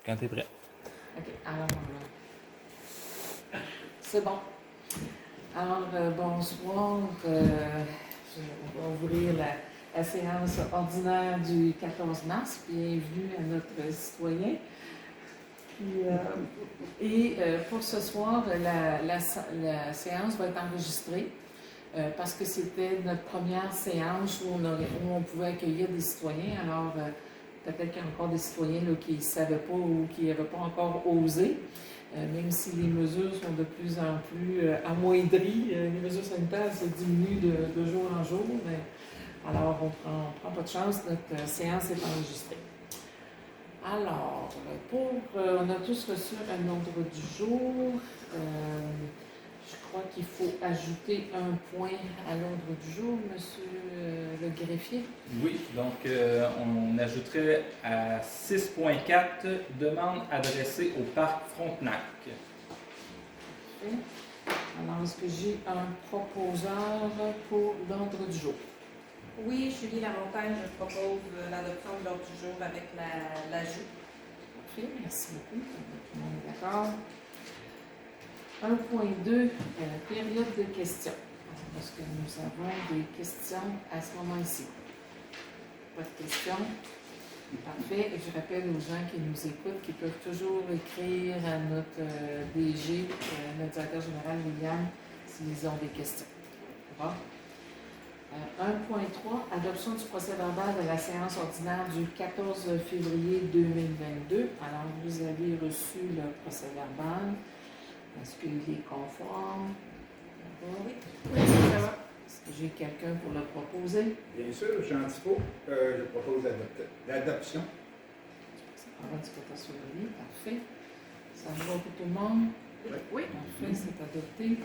Quand tu es prêt. OK. Alors, c'est bon. Alors, bonsoir. On va ouvrir la séance ordinaire du 14 mars. Bienvenue à notre citoyen. Pour ce soir, la séance va être enregistrée parce que c'était notre première séance où on pouvait accueillir des citoyens. Alors, peut-être qu'il y a encore des citoyens là, qui ne savaient pas ou qui n'avaient pas encore osé. Même si les mesures sont de plus en plus amoindries, les mesures sanitaires se diminuent de jour en jour. Mais, alors, on prend pas de chance, notre séance est enregistrée. Alors, on a tous reçu un ordre du jour. Je crois qu'il faut ajouter un point à l'ordre du jour, Monsieur le greffier. Oui, donc on ajouterait à 6.4 demande adressée au parc Frontenac. Parfait. Alors, est-ce que j'ai un proposeur pour l'ordre du jour? Oui, Julie Lamontagne, je propose l'adoption de l'ordre du jour avec l'ajout. Parfait, merci beaucoup. Tout le monde est d'accord. 1.2, période de questions. Est-ce que nous avons des questions à ce moment-ci? Pas de questions? Parfait. Et je rappelle aux gens qui nous écoutent qu'ils peuvent toujours écrire à notre DG, notre directeur général William, s'ils ont des questions. Bon. 1.3, adoption du procès-verbal de la séance ordinaire du 14 février 2022. Alors, vous avez reçu le procès-verbal. Est-ce qu'il est conforme? Oui, ça va. Est-ce que j'ai quelqu'un pour le proposer? Bien sûr, Jean Thibault, je propose l'adoption. Alors, du 14 février, parfait. Ça va pour tout le monde? Oui. Parfait, c'est adopté.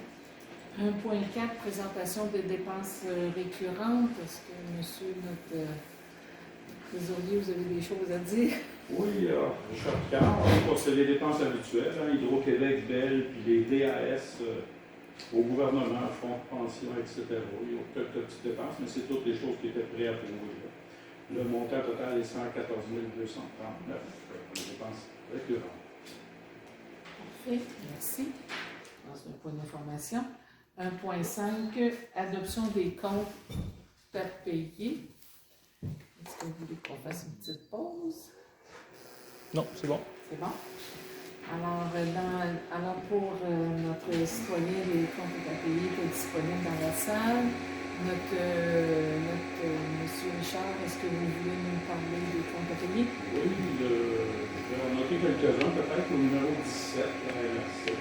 1.4, présentation des dépenses récurrentes. Est-ce que, monsieur, notre trésorier, vous avez des choses à dire? Oui, Richard Picard, c'est les dépenses habituelles, Hydro-Québec, Bell, puis les DAS au gouvernement, fonds de pension, etc. Il y a quelques petites dépenses, mais c'est toutes les choses qui étaient préapprouvées. Le montant total est 114 239 pour les dépenses récurrentes. Parfait, merci. C'est un point d'information. 1.5, adoption des comptes à payer. Est-ce que vous voulez qu'on fasse une petite pause? Non, c'est bon. C'est bon. Alors, pour notre citoyen, les comptes à payer sont disponibles dans la salle. Notre monsieur Richard, est-ce que vous voulez nous parler des comptes à payer? Oui, je vais en noter quelques-uns, peut-être au numéro 17, la RRC.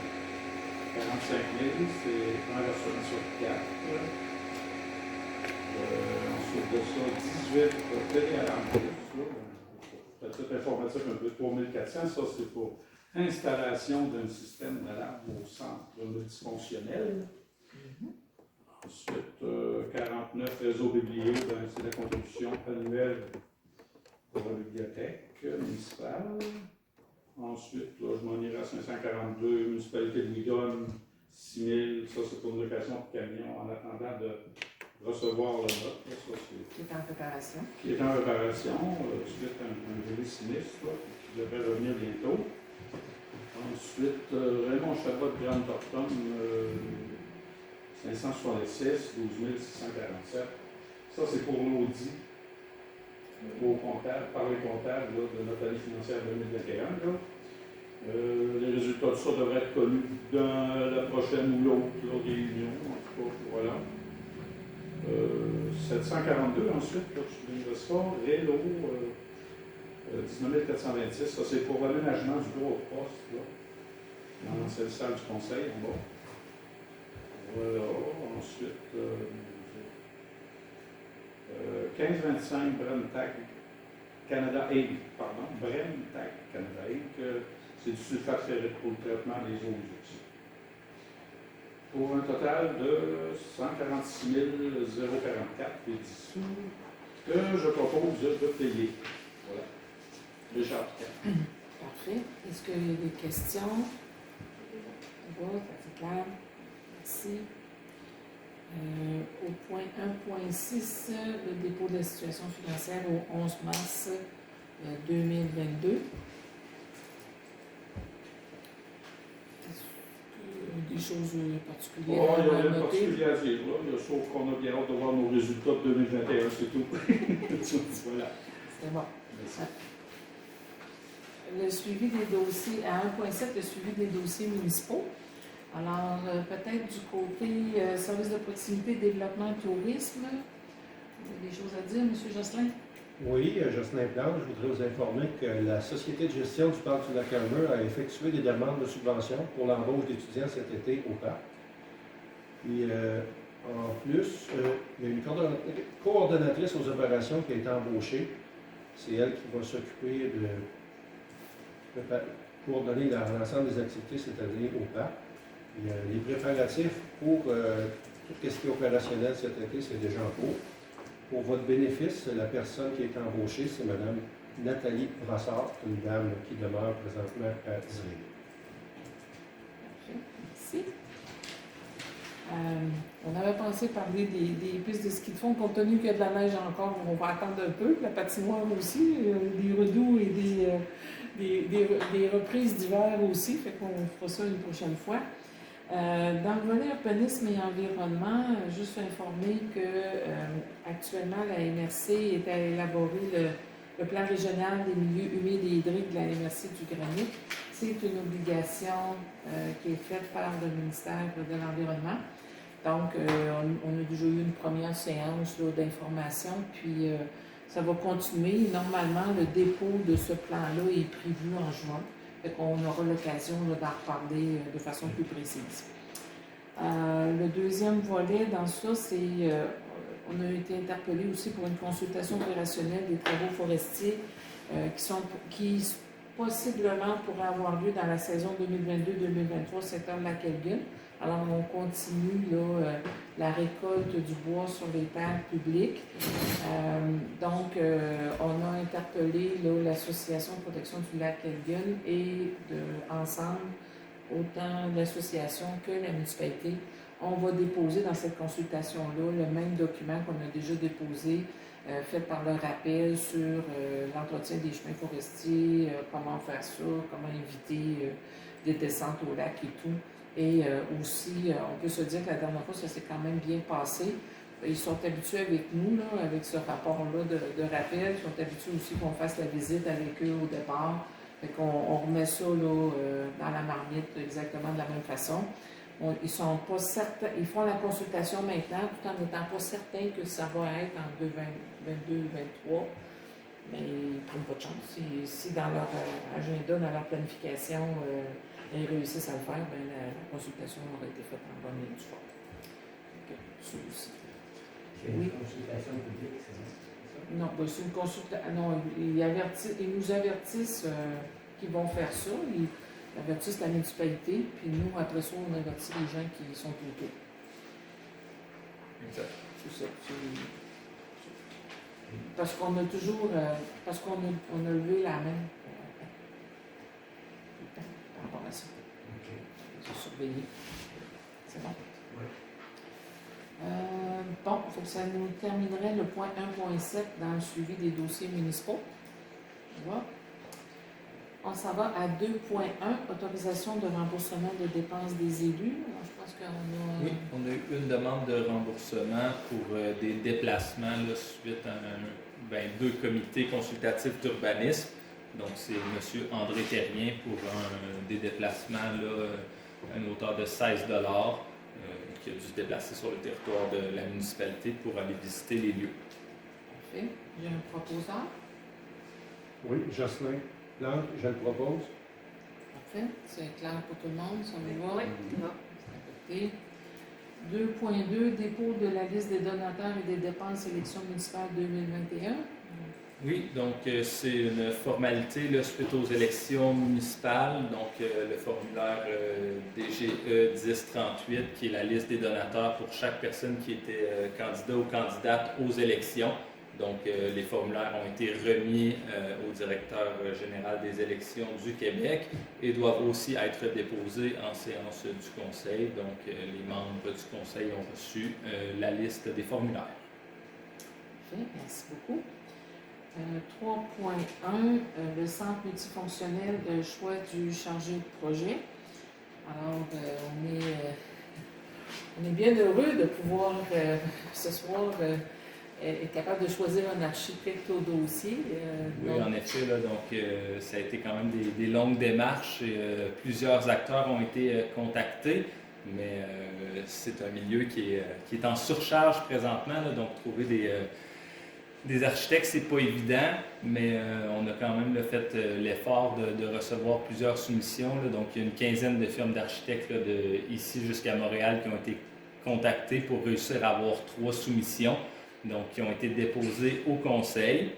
45 000, c'est un versement sur 4. Ensuite de ça, 18 téléalarmes plus. Peut-être informatif un peu, 3400. Ça, c'est pour installation d'un système d'alarme au centre multifonctionnel. Ensuite, 49 réseaux bibliaux, c'est la contribution annuelle pour la bibliothèque municipale. Ensuite, là, je m'en irai à 542, municipalité de Lidonne, 6 000, ça c'est pour une location de camion en attendant de recevoir le vote. Qui est en préparation. Qui est en préparation, suite à un joli sinistre, qui devrait revenir bientôt. Ensuite, Raymond Chabot de Grande Torton, 566, 12 647. Ça c'est pour l'audit. Par les comptables de notre année financière 2021. Les résultats de ça devraient être connus dans la prochaine ou l'autre réunion. En tout cas, voilà. 742 ensuite, là, je viens de ça. Rélo, 19 426. Ça, c'est pour l'aménagement du bureau de poste, là, dans l'ancienne salle du conseil en bas. Voilà. Ensuite, 1525 Bremtag Canada Inc. Bremtag Canada Inc. C'est du sulfate ferrique pour le traitement des eaux usées. Pour un total de 146 044 et 10 sous que je propose de payer. Voilà. Richard Picard. Parfait. Est-ce qu'il y a des questions? Bon, c'est clair. Merci. Au point 1.6, le dépôt de la situation financière au 11 mars 2022. choses Oh, particulières il y a à rien de noter? particulier à dire, là. Sauf qu'on a bien hâte de voir nos résultats de 2021, c'est tout. Voilà. C'est bon. Merci. Le suivi des dossiers, à 1.7, le suivi des dossiers municipaux. Alors, peut-être du côté service de proximité, développement, tourisme. Vous avez des choses à dire, M. Josselin? Oui, Jocelyn Plante, je voudrais vous informer que la Société de gestion du parc du Lac-Armeur a effectué des demandes de subvention pour l'embauche d'étudiants cet été au parc. Puis, en plus, il y a une coordonnatrice aux opérations qui a été embauchée. C'est elle qui va s'occuper de coordonner l'ensemble des activités cette année au parc. Puis, les préparatifs pour tout ce qui est opérationnel cet été, c'est déjà en cours. Pour votre bénéfice, la personne qui est embauchée, c'est Mme Nathalie Brassard, une dame qui demeure présentement à Israël. Merci. On avait pensé parler des pistes de ski de fond, compte tenu qu'il y a de la neige encore, on va attendre un peu. La patinoire aussi, des redoux et des reprises d'hiver aussi, fait qu'on fera ça une prochaine fois. Dans le volet urbanisme et environnement, juste informer que actuellement la MRC est à élaborer le plan régional des milieux humides et hydriques de la MRC du Granit. C'est une obligation qui est faite par le ministère de l'Environnement. Donc, on a déjà eu une première séance d'information, puis ça va continuer. Normalement, le dépôt de ce plan-là est prévu en juin. Fait qu'on aura l'occasion d'en reparler de façon plus précise. Le deuxième volet dans ça, c'est on a été interpellé aussi pour une consultation opérationnelle des travaux forestiers qui possiblement pourraient avoir lieu dans la saison 2022-2023 secteur Lac-Elgin. Alors, on continue là, la récolte du bois sur les terres publiques. Donc, on a interpellé l'Association de protection du lac Elgin et ensemble, autant l'association que la municipalité, on va déposer dans cette consultation-là le même document qu'on a déjà déposé, fait par le rappel sur l'entretien des chemins forestiers, comment faire ça, comment éviter des descentes au lac et tout. Et aussi, on peut se dire que la dernière fois, ça s'est quand même bien passé. Ils sont habitués avec nous, là, avec ce rapport-là de rappel. Ils sont habitués aussi qu'on fasse la visite avec eux au départ. Fait qu'on remet ça là, dans la marmite exactement de la même façon. Ils sont pas certains, ils font la consultation maintenant, tout en n'étant pas certains que ça va être en 2022-2023. Mais ils ne prennent pas de chance. Si dans leur agenda, dans leur planification, ils réussissent à le faire, bien, la consultation aura été faite en bonne et due forme. Ça aussi. C'est une consultation publique, c'est ça? Non, ben, c'est une consultation. Non, ils nous avertissent qu'ils vont faire ça. Ils avertissent la municipalité, puis nous, après ça, on avertit les gens qui sont autour. Exact. C'est ça. Parce qu'on a toujours. Parce qu'on a levé la main. Par rapport à ça. OK. C'est surveillé. C'est bon? Oui. Bon, il faut que ça nous terminerait le point 1.7 dans le suivi des dossiers municipaux. Voilà. On s'en va à 2.1, autorisation de remboursement de dépenses des élus. Alors, je pense qu'on a... Oui, on a eu une demande de remboursement pour des déplacements là, suite à deux comités consultatifs d'urbanisme. Donc, c'est M. André Terrien pour des déplacements là, à une hauteur de 16 $, qui a dû se déplacer sur le territoire de la municipalité pour aller visiter les lieux. Parfait. Il y a un proposeur. Oui, Jocelyn Plante, je le propose. Parfait. C'est clair pour tout le monde, ça vous va? Oui, non. C'est adopté. 2.2, dépôt de la liste des donateurs et des dépenses élections municipales 2021. Oui, donc c'est une formalité là, suite aux élections municipales, donc le formulaire DGE 1038 qui est la liste des donateurs pour chaque personne qui était candidat ou candidate aux élections. Donc les formulaires ont été remis au directeur général des élections du Québec et doivent aussi être déposés en séance du conseil. Donc les membres du conseil ont reçu la liste des formulaires. Parfait, merci beaucoup. 3.1, le centre multifonctionnel de choix du chargé de projet. Alors, on est bien heureux de pouvoir, ce soir, être capable de choisir un architecte au dossier. Oui, Donc, en effet, là, donc, ça a été quand même des longues démarches et plusieurs acteurs ont été contactés, mais c'est un milieu qui est en surcharge présentement, là, donc trouver des architectes, c'est pas évident, mais on a quand même fait l'effort de recevoir plusieurs soumissions, là, donc il y a une quinzaine de firmes d'architectes là, ici jusqu'à Montréal qui ont été contactés pour réussir à avoir 3 soumissions. Donc, qui ont été déposés au conseil.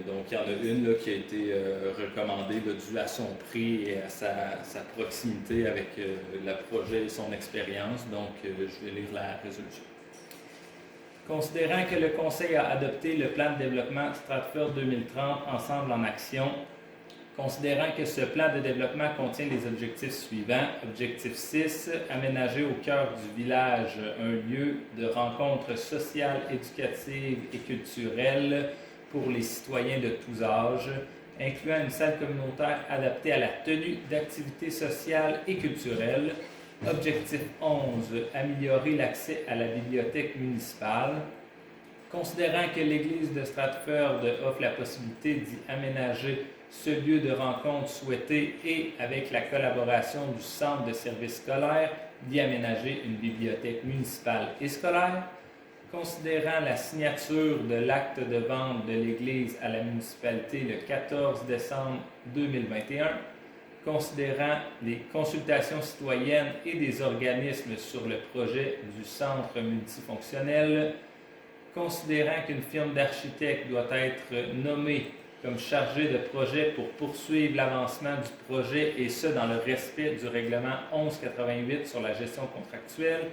Donc, il y en a une là, qui a été recommandée là, dû à son prix et à sa proximité avec le projet et son expérience. Donc, je vais lire la résolution. Considérant que le conseil a adopté le plan de développement Stratford 2030 Ensemble en action, considérant que ce plan de développement contient les objectifs suivants. Objectif 6, aménager au cœur du village un lieu de rencontre sociale, éducative et culturelle pour les citoyens de tous âges, incluant une salle communautaire adaptée à la tenue d'activités sociales et culturelles. Objectif 11, améliorer l'accès à la bibliothèque municipale. Considérant que l'église de Stratford offre la possibilité d'y aménager ce lieu de rencontre souhaité et avec la collaboration du centre de services scolaires, d'y aménager une bibliothèque municipale et scolaire. Considérant la signature de l'acte de vente de l'Église à la municipalité le 14 décembre 2021, considérant les consultations citoyennes et des organismes sur le projet du centre multifonctionnel, considérant qu'une firme d'architectes doit être nommée comme chargée de projet pour poursuivre l'avancement du projet et ce dans le respect du règlement 1188 sur la gestion contractuelle,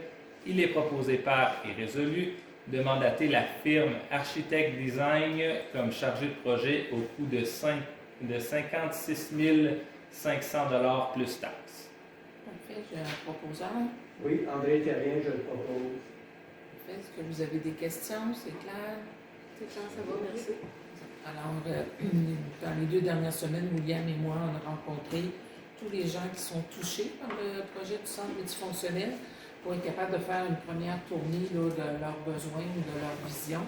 il est proposé par et résolu de mandater la firme Architect Design comme chargée de projet au coût de 56 500 $ plus taxes. parfait, j'ai un proposeur. Oui, André Terrien, je le propose. Parfait. Est-ce que vous avez des questions? C'est clair? C'est clair, ça va, merci. Alors, dans les 2 dernières semaines, William et moi, on a rencontré tous les gens qui sont touchés par le projet du centre multifonctionnel pour être capable de faire une première tournée là, de leurs besoins ou de leur vision,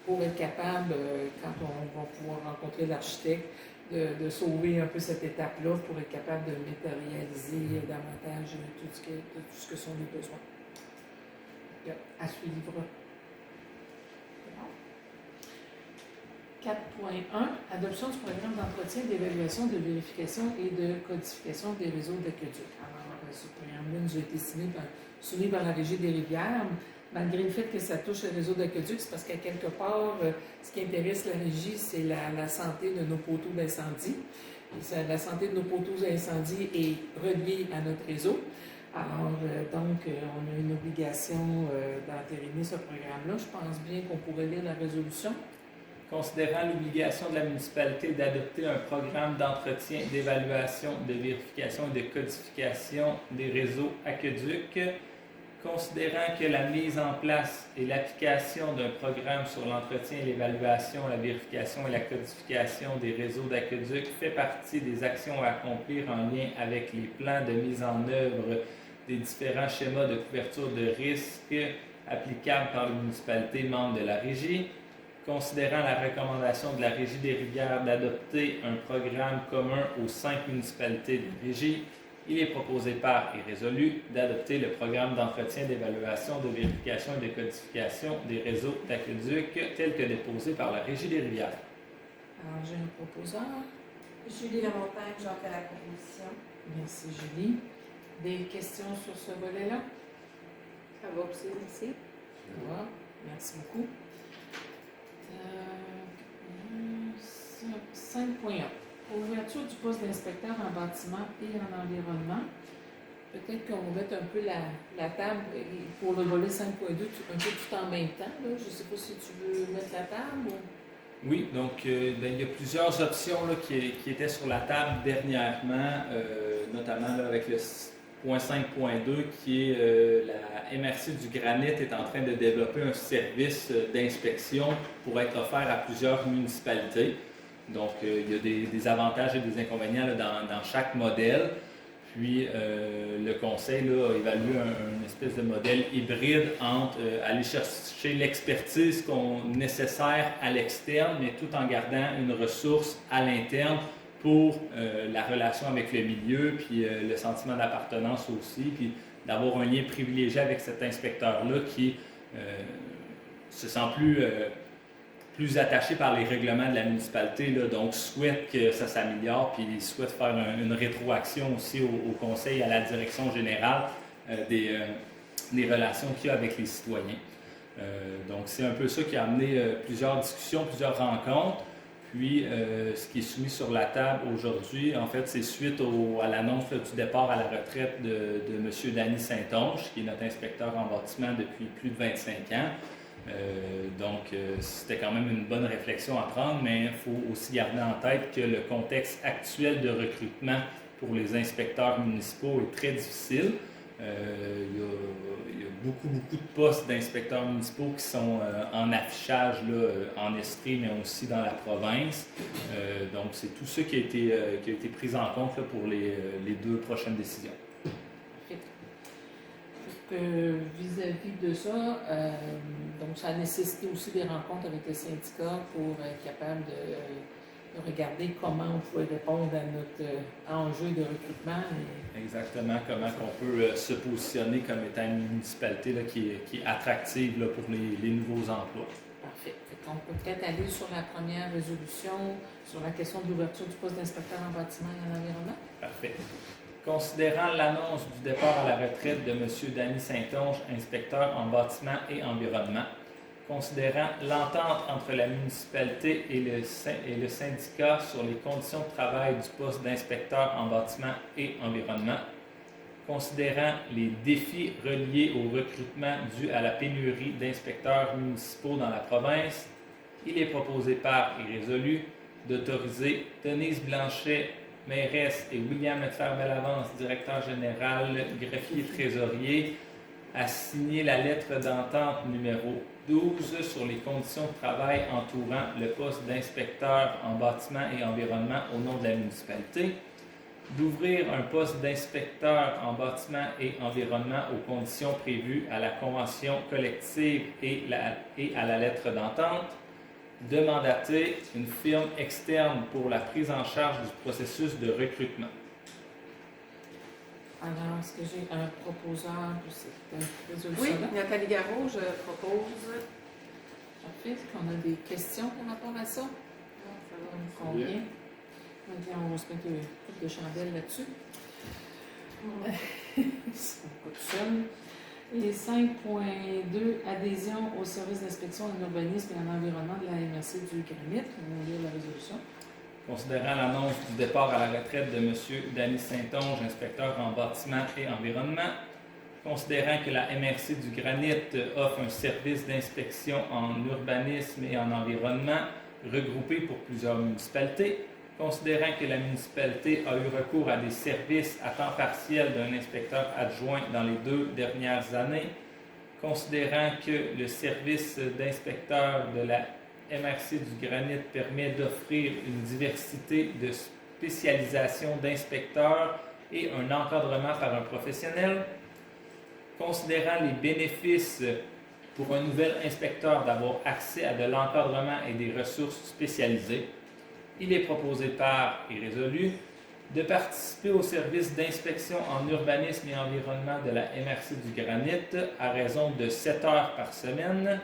pour être capable, quand on va pouvoir rencontrer l'architecte, de sauver un peu cette étape-là pour être capable de matérialiser davantage tout ce que sont les besoins. À suivre. 4.1, adoption du programme d'entretien, d'évaluation, de vérification et de codification des réseaux d'aqueduc. Alors, ce programme-là nous a été soumis par la Régie des rivières. Malgré le fait que ça touche le réseau d'aqueduc, c'est parce qu'à quelque part, ce qui intéresse la Régie, c'est la santé de nos poteaux d'incendie. Et la santé de nos poteaux d'incendie est reliée à notre réseau. Alors, donc, on a une obligation d'entériner ce programme-là. Je pense bien qu'on pourrait lire la résolution. Considérant l'obligation de la municipalité d'adopter un programme d'entretien, d'évaluation, de vérification et de codification des réseaux aqueducs, considérant que la mise en place et l'application d'un programme sur l'entretien, l'évaluation, la vérification et la codification des réseaux d'aqueducs fait partie des actions à accomplir en lien avec les plans de mise en œuvre des différents schémas de couverture de risques applicables par les municipalités membres de la Régie, considérant la recommandation de la Régie des rivières d'adopter un programme commun aux 5 municipalités de Régie, il est proposé par et résolu d'adopter le programme d'entretien, d'évaluation, de vérification et de codification des réseaux d'aqueduc tel que déposé par la Régie des rivières. Alors, j'ai un proposeur. Julie Lamontagne, j'en fais la proposition. Merci, Julie. Des questions sur ce volet-là? Ça va aussi, merci. Ça va. Merci beaucoup. 5.1. Ouverture du poste d'inspecteur en bâtiment et en environnement. Peut-être qu'on va mettre un peu la table pour le volet 5.2 un peu tout en même temps. Là. Je ne sais pas si tu veux mettre la table ou... Oui, donc il y a plusieurs options là, qui étaient sur la table dernièrement, notamment là, avec le point 5.2 qui est la MRC du Granit est en train de développer un service d'inspection pour être offert à plusieurs municipalités. Donc, il y a des avantages et des inconvénients là, dans chaque modèle. Puis le conseil là, a évalué une espèce de modèle hybride entre aller chercher l'expertise nécessaire à l'externe, mais tout en gardant une ressource à l'interne pour la relation avec le milieu, puis le sentiment d'appartenance aussi, puis d'avoir un lien privilégié avec cet inspecteur-là qui se sent plus attaché par les règlements de la municipalité, là, donc souhaite que ça s'améliore, puis souhaite faire une rétroaction aussi au conseil, à la direction générale des relations qu'il y a avec les citoyens. Donc c'est un peu ça qui a amené plusieurs discussions, plusieurs rencontres. Puis ce qui est soumis sur la table aujourd'hui, en fait, c'est suite à l'annonce du départ à la retraite de M. Danny Saint-Onge, qui est notre inspecteur en bâtiment depuis plus de 25 ans. Donc, c'était quand même une bonne réflexion à prendre, mais il faut aussi garder en tête que le contexte actuel de recrutement pour les inspecteurs municipaux est très difficile. Il y a beaucoup de postes d'inspecteurs municipaux qui sont en affichage là, en Estrie, mais aussi dans la province. Donc, c'est tout ça qui a été pris en compte là, pour les 2 prochaines décisions. Vis-à-vis de ça, donc ça a nécessité aussi des rencontres avec le syndicat pour être capable de regarder comment on pouvait répondre à notre enjeu de recrutement. Exactement, comment on peut se positionner comme étant une municipalité là, qui est attractive là, pour les nouveaux emplois. Parfait. On peut peut-être aller sur la première résolution, sur la question de l'ouverture du poste d'inspecteur en bâtiment et en environnement. Parfait. Considérant l'annonce du départ à la retraite de M. Danny Saint-Onge, inspecteur en bâtiment et environnement, considérant l'entente entre la municipalité et le syndicat sur les conditions de travail du poste d'inspecteur en bâtiment et environnement, considérant les défis reliés au recrutement dû à la pénurie d'inspecteurs municipaux dans la province, il est proposé par et résolu d'autoriser Denise Blanchet, mairesse, et William Medfer-Bellavance, directeur général, greffier trésorier, à signer la lettre d'entente numéro 12 sur les conditions de travail entourant le poste d'inspecteur en bâtiment et environnement au nom de la municipalité, d'ouvrir un poste d'inspecteur en bâtiment et environnement aux conditions prévues à la convention collective et à la lettre d'entente, de mandater une firme externe pour la prise en charge du processus de recrutement. Alors, est-ce que j'ai un proposeur pour cette résolution? Oui, Nathalie Garot, je propose. Parfait. Est-ce qu'on a des questions par rapport à ça? Non, ça va. Combien? On va se mettre une coupe de chandelle là-dessus. C'est pas tout seul. Et 5.2, adhésion au service d'inspection en urbanisme et en environnement de la MRC du Granit. On va lire la résolution. Considérant l'annonce du départ à la retraite de M. Danny Saint-Onge, inspecteur en bâtiment et environnement, considérant que la MRC du Granit offre un service d'inspection en urbanisme et en environnement regroupé pour plusieurs municipalités, considérant que la municipalité a eu recours à des services à temps partiel d'un inspecteur adjoint dans les 2 dernières années, considérant que le service d'inspecteur de la MRC du Granit permet d'offrir une diversité de spécialisation d'inspecteurs et un encadrement par un professionnel, considérant les bénéfices pour un nouvel inspecteur d'avoir accès à de l'encadrement et des ressources spécialisées, il est proposé par et résolu de participer au service d'inspection en urbanisme et environnement de la MRC du Granit à raison de 7 heures par semaine,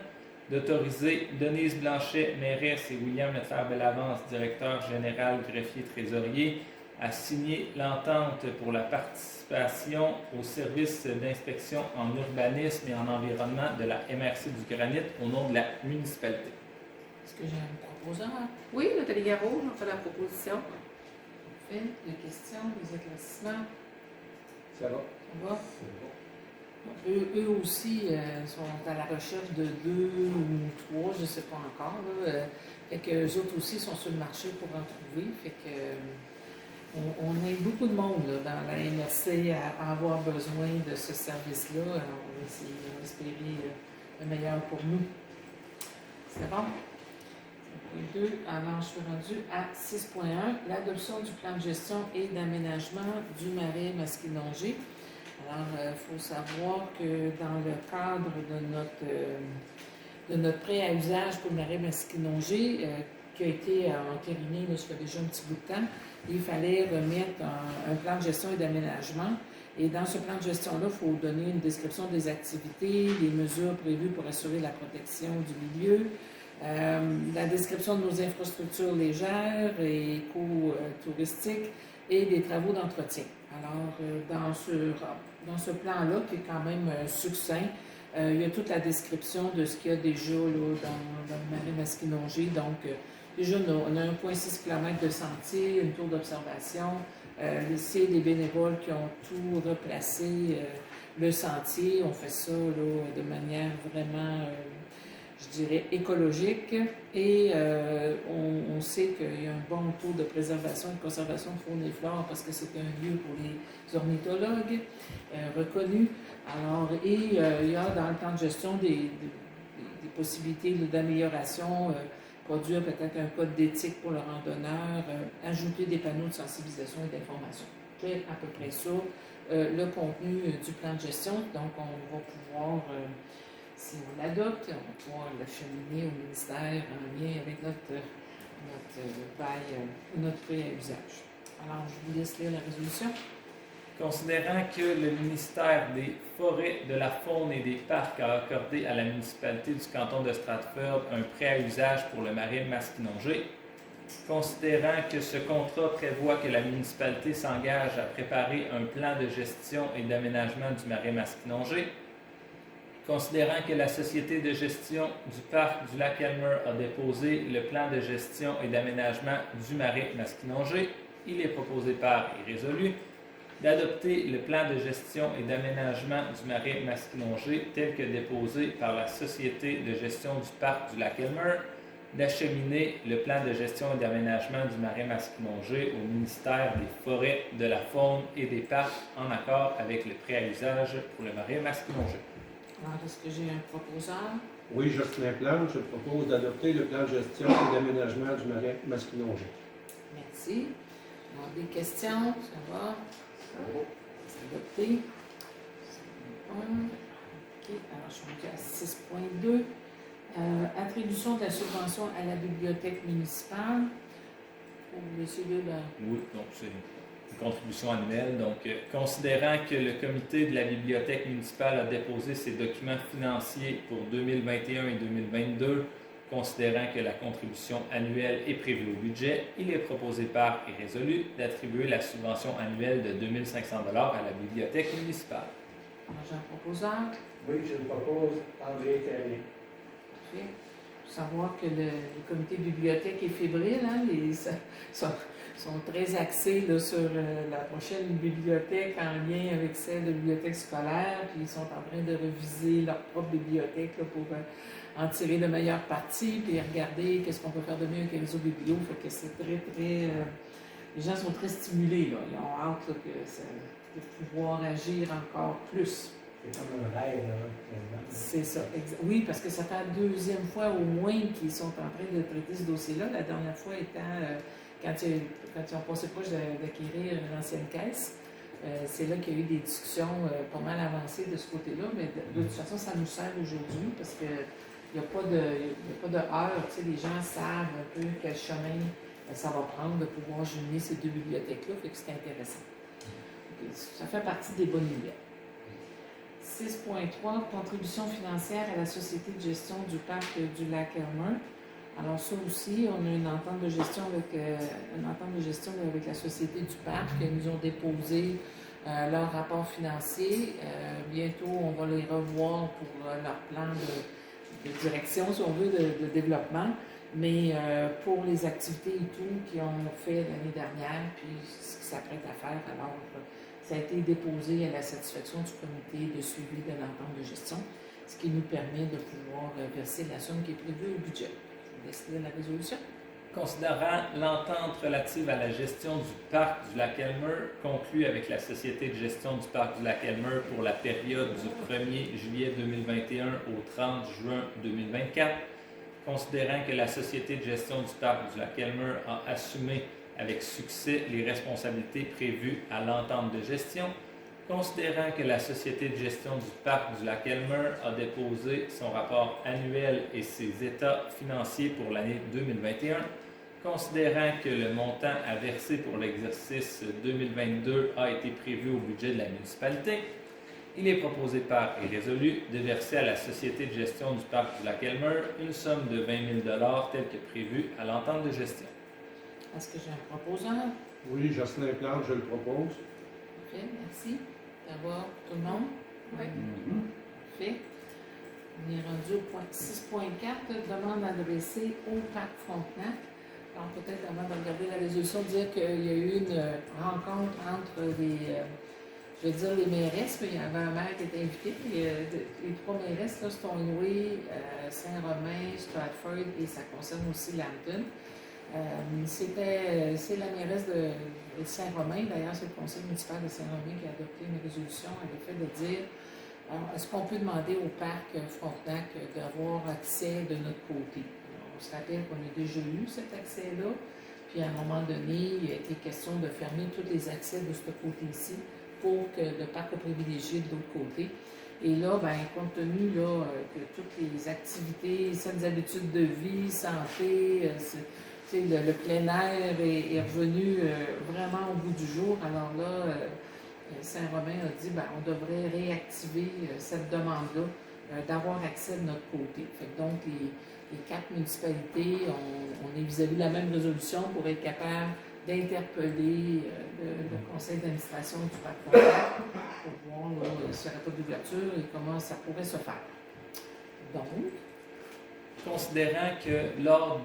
d'autoriser Denise Blanchet, mairesse, et William Medfer-Bellavance, directeur général, greffier trésorier, à signer l'entente pour la participation au service d'inspection en urbanisme et en environnement de la MRC du Granit au nom de la municipalité. Est-ce que j'ai un proposeur? Oui, Nathalie Garot, j'en fais la proposition. Parfait. Des questions, des éclaircissements? Ça va? Ça va? Eux aussi sont à la recherche de 2 ou 3, je ne sais pas encore. Fait que eux autres aussi sont sur le marché pour en trouver. Fait que on aide beaucoup de monde là, dans la MRC à avoir besoin de ce service-là. On va essayer d'espérer le meilleur pour nous. C'est bon? 6.2. Alors, je suis rendue à 6.1. L'adoption du plan de gestion et d'aménagement du marais Masquinongé. Alors, il faut savoir que dans le cadre de notre prêt à usage pour le marais Masquinongé, qui a été entériné, là, ça fait déjà un petit bout de temps, il fallait remettre un plan de gestion et d'aménagement. Et dans ce plan de gestion-là, il faut donner une description des activités, des mesures prévues pour assurer la protection du milieu, la description de nos infrastructures légères et éco-touristiques et des travaux d'entretien. Alors, dans ce plan-là, qui est quand même succinct, il y a toute la description de ce qu'il y a déjà là, dans le marais Masquinongé. Donc, déjà, on a 1,6 km de sentier, une tour d'observation. C'est des bénévoles qui ont tout replacé le sentier. On fait ça là, de manière vraiment, je dirais, écologique. Et on sait qu'il y a un bon taux de préservation et de conservation de faune et flore parce que c'est un lieu pour les ornithologues reconnus. Alors, il y a dans le plan de gestion des possibilités d'amélioration. Produire peut-être un code d'éthique pour le randonneur, ajouter des panneaux de sensibilisation et d'information. C'est à peu près ça, le contenu du plan de gestion. Donc, on va pouvoir, si on l'adopte, on va pouvoir l'acheminer au ministère en lien avec notre prêt à usage. Alors, je vous laisse lire la résolution. Considérant que le ministère des Forêts, de la Faune et des Parcs a accordé à la municipalité du canton de Stratford un prêt à usage pour le marais Masquinongé, considérant que ce contrat prévoit que la municipalité s'engage à préparer un plan de gestion et d'aménagement du marais Masquinongé, considérant que la Société de gestion du parc du lac Elmer a déposé le plan de gestion et d'aménagement du marais Masquinongé, il est proposé par et résolu d'adopter le plan de gestion et d'aménagement du marais Masquinongé tel que déposé par la Société de gestion du parc du lac Elmer, d'acheminer le plan de gestion et d'aménagement du marais Masquinongé au ministère des Forêts, de la Faune et des Parcs en accord avec le prêt à usage pour le marais Masquinongé. Alors, est-ce que j'ai un proposeur? Oui, Jocelyn Plante, je propose d'adopter le plan de gestion et d'aménagement du marais Masquinongé. Merci. Alors, des questions? Ça va? C'est adopté. OK, alors je suis rendue à 6.2. Attribution de la subvention à la bibliothèque municipale. Pour celui là. Oui, donc c'est une contribution annuelle. Donc, considérant que le comité de la bibliothèque municipale a déposé ses documents financiers pour 2021 et 2022, considérant que la contribution annuelle est prévue au budget, il est proposé par et résolu d'attribuer la subvention annuelle de 2 500 $ à la bibliothèque municipale. Alors, j'ai un proposeur. Oui, je le propose, André Terrien. Parfait. Il faut savoir que le comité de bibliothèque est fébrile, hein? Ils sont très axés là, sur la prochaine bibliothèque en lien avec celle de bibliothèque scolaire, puis ils sont en train de reviser leur propre bibliothèque là, pour en tirer le meilleur parti, puis regarder qu'est-ce qu'on peut faire de mieux avec les réseaux biblios. Fait que c'est très, très... les gens sont très stimulés, là. Ils ont hâte là, de pouvoir agir encore plus. C'est comme un rêve, là. C'est ça. Oui, parce que ça fait la deuxième fois au moins qu'ils sont en train de traiter ce dossier-là. La dernière fois étant quand ils ont passé proche d'acquérir l'ancienne caisse. C'est là qu'il y a eu des discussions pas mal avancées de ce côté-là, mais de toute façon, ça nous sert aujourd'hui parce qu'il n'y a pas de heure. Tu sais, les gens savent un peu quel chemin ça va prendre de pouvoir jumeler ces deux bibliothèques-là, fait que c'est intéressant. Donc, ça fait partie des bonnes nouvelles. 6.3, contribution financière à la Société de gestion du parc du lac Elmer. Alors ça aussi, on a une entente de gestion avec la Société du parc. Ils nous ont déposé leur rapport financier. Bientôt, on va les revoir pour leur plan de direction, si on veut, de développement. Mais pour les activités et tout qu'ils ont fait l'année dernière, puis ce qu'ils s'apprêtent à faire, alors ça a été déposé à la satisfaction du comité de suivi de l'entente de gestion, ce qui nous permet de pouvoir verser la somme qui est prévue au budget. Je vous laisse lire la résolution. Considérant l'entente relative à la gestion du parc du lac Elmer conclue avec la Société de gestion du parc du lac Elmer pour la période du 1er juillet 2021 au 30 juin 2024, considérant que la Société de gestion du parc du Lac-Elmer a assumé avec succès les responsabilités prévues à l'entente de gestion, considérant que la Société de gestion du parc du Lac-Elmer a déposé son rapport annuel et ses états financiers pour l'année 2021, considérant que le montant à verser pour l'exercice 2022 a été prévu au budget de la municipalité, il est proposé par et résolu de verser à la Société de gestion du parc du Lac-Elmer une somme de 20 000 $ telle que prévue à l'entente de gestion. Est-ce que j'ai un proposeur? Oui, Jocelyn Plante, je le propose. Parfait, merci. D'avoir tout le monde? Oui. Parfait. On est rendu au point 6.4, demande adressée au Parc Frontenac. Alors peut-être avant de regarder la résolution, dire qu'il y a eu une rencontre entre je veux dire les mairesses, mais il y avait un maire qui était invité. Les trois mairesses, là, Stoneway, Saint-Romain, Stratford, et ça concerne aussi Lambton. C'est la mairesse de Saint-Romain, d'ailleurs c'est le conseil municipal de Saint-Romain qui a adopté une résolution à l'effet de dire est-ce qu'on peut demander au parc Frontenac d'avoir accès de notre côté. Alors, on se rappelle qu'on a déjà eu cet accès-là, puis à un moment donné, il a été question de fermer tous les accès de ce côté-ci pour que le parc soit privilégié de l'autre côté. Et là, ben, compte tenu là, que toutes les activités, saines habitudes de vie, santé, le plein air est revenu vraiment au bout du jour. Alors là, Saint-Romain a dit ben, on devrait réactiver cette demande-là d'avoir accès de notre côté. Fait que donc, les quatre municipalités, on est vis-à-vis de la même résolution pour être capable d'interpeller le conseil d'administration du parc Frontenac pour voir s'il n'y aurait pas d'ouverture et comment ça pourrait se faire. Donc, Considérant que lors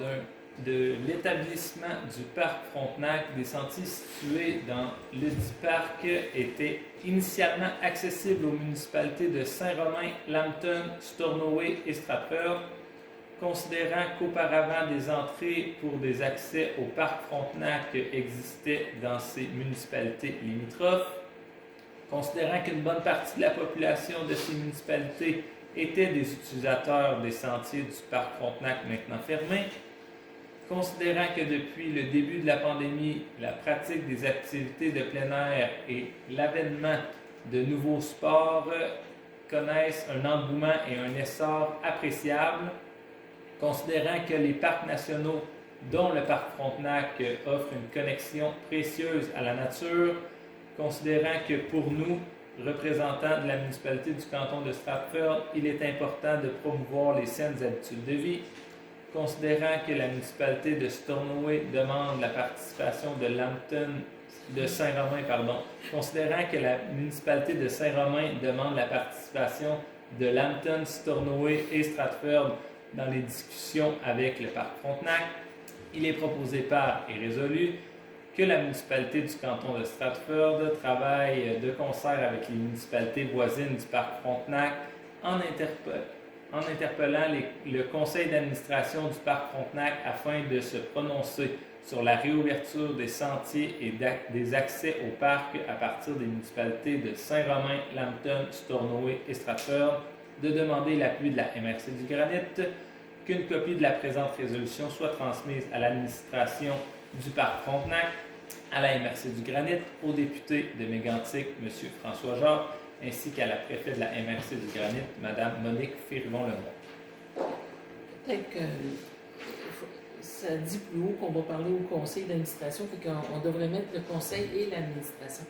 de l'établissement du parc Frontenac, des sentiers situés dans le dit parc étaient initialement accessibles aux municipalités de Saint-Romain, Lambton, Stornoway et Stratford, considérant qu'auparavant des entrées pour des accès au parc Frontenac existaient dans ces municipalités limitrophes, considérant qu'une bonne partie de la population de ces municipalités étaient des utilisateurs des sentiers du parc Frontenac maintenant fermés, considérant que depuis le début de la pandémie, la pratique des activités de plein air et l'avènement de nouveaux sports connaissent un engouement et un essor appréciables, considérant que les parcs nationaux, dont le parc Frontenac, offrent une connexion précieuse à la nature, considérant que pour nous, représentants de la municipalité du canton de Stratford, il est important de promouvoir les saines habitudes de vie, considérant que la municipalité de Stornoway demande la participation de Saint-Romain, considérant que la municipalité de Saint-Romain demande la participation de Lambton, Stornoway et Stratford dans les discussions avec le parc Frontenac, il est proposé par et résolu que la municipalité du canton de Stratford travaille de concert avec les municipalités voisines du parc Frontenac en interpellant le conseil d'administration du parc Frontenac afin de se prononcer sur la réouverture des sentiers et des accès au parc à partir des municipalités de Saint-Romain, Lambton, Stornoway et Stratford, de demander l'appui de la MRC du Granit, qu'une copie de la présente résolution soit transmise à l'administration du parc Frontenac, à la MRC du Granit, au député de Mégantic, M. François Jacques, ainsi qu'à la préfète de la MRC du Granit, Mme Monique Firivon-Lemont. peut-être que ça dit plus haut qu'on va parler au conseil d'administration, fait qu'on devrait mettre le conseil et l'administration.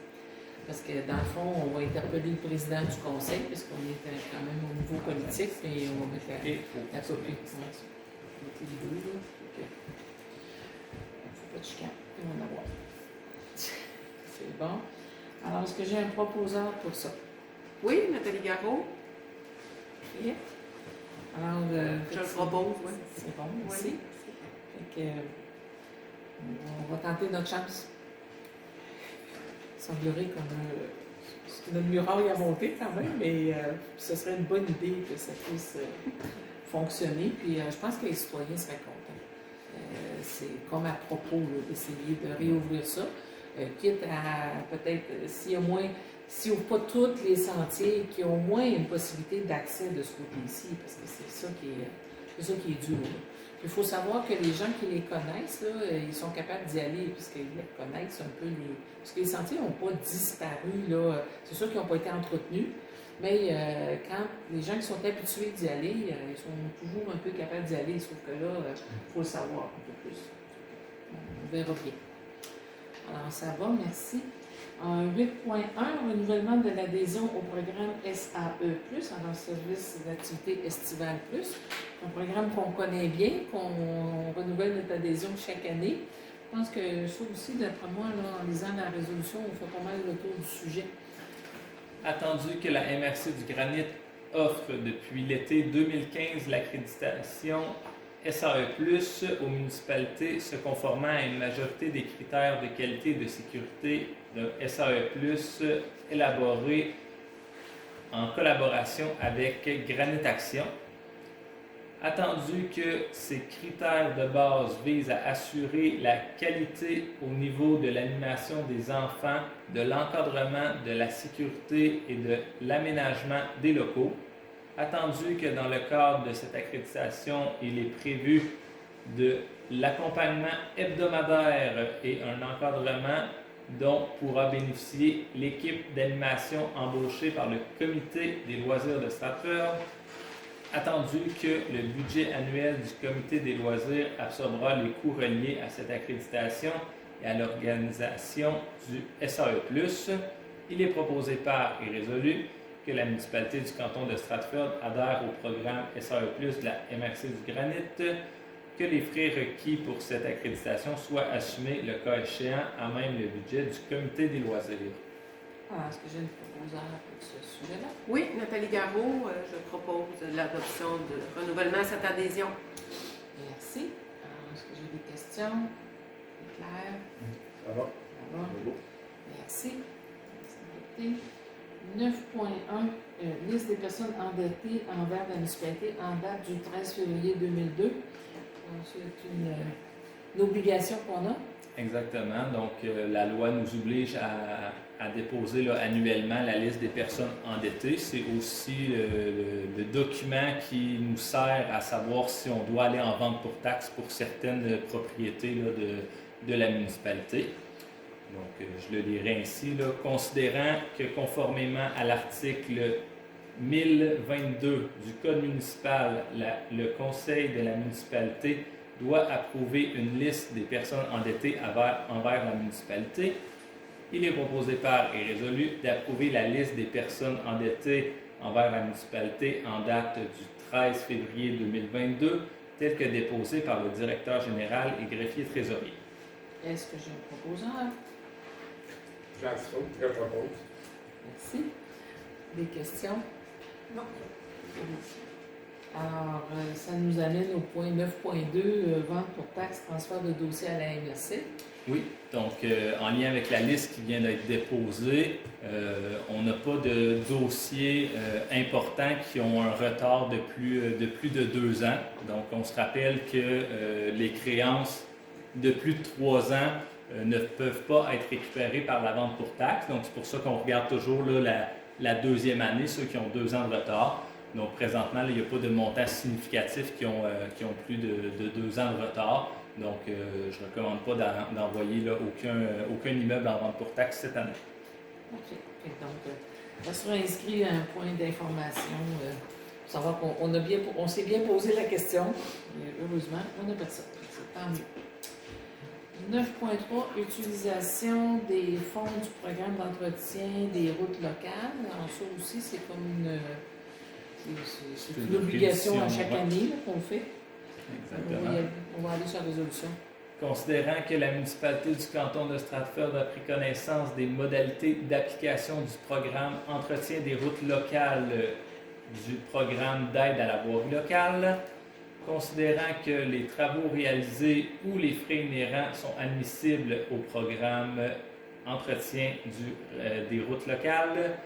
Parce que dans le fond, on va interpeller le président du conseil, puisqu'on est quand même au niveau politique, et on va mettre la copie. On va mettre les deux, là. Il ne faut pas de chicane, on va en avoir. C'est bon. Alors, est-ce que j'ai un proposeur pour ça? Oui, Nathalie Garot, Oui. Alors, je le propose, oui. c'est bon, merci. Fait que, on va tenter notre chance. Il semblerait qu'on a notre muraille à monter quand même, mais ce serait une bonne idée que ça puisse fonctionner. Puis je pense que les citoyens seraient contents. C'est comme à propos d'essayer de réouvrir ça, quitte à peut-être, s'il n'ouvre pas tous les sentiers, qu'il y ait au moins une possibilité d'accès de ce côté-ci, parce que c'est ça qui est dur. Il faut savoir que les gens qui les connaissent, là, ils sont capables d'y aller puisqu'ils les connaissent un peu. Parce que les sentiers n'ont pas disparu. Là. C'est sûr qu'ils n'ont pas été entretenus, mais quand les gens qui sont habitués d'y aller, ils sont toujours un peu capables d'y aller. Sauf que là, il faut le savoir un peu plus. On verra bien. Alors, ça va, merci. 8.1, renouvellement de l'adhésion au programme SAE+, alors Service d'activité estivale plus. Un programme qu'on connaît bien, qu'on renouvelle notre adhésion chaque année. Je pense que ça aussi, d'après moi, là, en lisant la résolution, on fait pas mal le tour du sujet. Attendu que la MRC du Granit offre depuis l'été 2015 l'accréditation SAE+, aux municipalités se conformant à une majorité des critères de qualité et de sécurité de SAE+, élaborés en collaboration avec Granit Action. Attendu que ces critères de base visent à assurer la qualité au niveau de l'animation des enfants, de l'encadrement, de la sécurité et de l'aménagement des locaux. Attendu que dans le cadre de cette accréditation, il est prévu de l'accompagnement hebdomadaire et un encadrement dont pourra bénéficier l'équipe d'animation embauchée par le Comité des loisirs de Stratford. Attendu que le budget annuel du Comité des loisirs absorbera les coûts reliés à cette accréditation et à l'organisation du SAE+, il est proposé par et résolu que la municipalité du canton de Stratford adhère au programme SAE+, de la MRC du Granit, que les frais requis pour cette accréditation soient assumés, le cas échéant, à même le budget du Comité des loisirs. Est-ce que j'ai une proposition pour ce sujet-là? Oui, Nathalie Garot, je propose l'adoption de renouvellement à cette adhésion. Merci. Alors, est-ce que j'ai des questions? C'est clair? Ça va? Ça va? Merci. C'est adopté. 9.1, liste des personnes endettées envers la municipalité en date du 13 février 2002. Donc, c'est une obligation qu'on a. Exactement. Donc, la loi nous oblige à déposer là, annuellement la liste des personnes endettées. C'est aussi le document qui nous sert à savoir si on doit aller en vente pour taxe pour certaines propriétés là, de la municipalité. Donc, je le lirai ainsi, là, considérant que conformément à l'article 1022 du Code municipal, le Conseil de la municipalité doit approuver une liste des personnes endettées envers la municipalité. Il est proposé par et résolu d'approuver la liste des personnes endettées envers la municipalité en date du 13 février 2022, telle que déposée par le directeur général et greffier trésorier. Est-ce que j'ai un proposeur? Je propose. Merci. Des questions? Non. Alors, ça nous amène au point 9.2, vente pour taxe, transfert de dossier à la MRC. Oui, donc en lien avec la liste qui vient d'être déposée, on n'a pas de dossiers importants qui ont un retard de plus de 2 ans. Donc, on se rappelle que les créances de plus de 3 ans ne peuvent pas être récupérées par la vente pour taxe. Donc, c'est pour ça qu'on regarde toujours là, la deuxième année, ceux qui ont 2 ans de retard. Donc, présentement, là, il n'y a pas de montant significatif qui ont plus de 2 ans de retard. Donc, je ne recommande pas d'envoyer là, aucun immeuble en vente pour taxe cette année. OK. Donc, ça sera inscrit à un point d'information pour savoir qu'on s'est bien posé la question. Et heureusement, on n'a pas de ça. C'est tant mieux. 9.3, utilisation des fonds du programme d'entretien des routes locales. Alors, ça aussi, c'est comme c'est une obligation à chaque année là, qu'on fait. Exactement. On va aller sur la résolution. Considérant que la municipalité du canton de Stratford a pris connaissance des modalités d'application du programme Entretien des routes locales du programme d'aide à la voirie locale, considérant que les travaux réalisés ou les frais inhérents sont admissibles au programme Entretien des routes locales,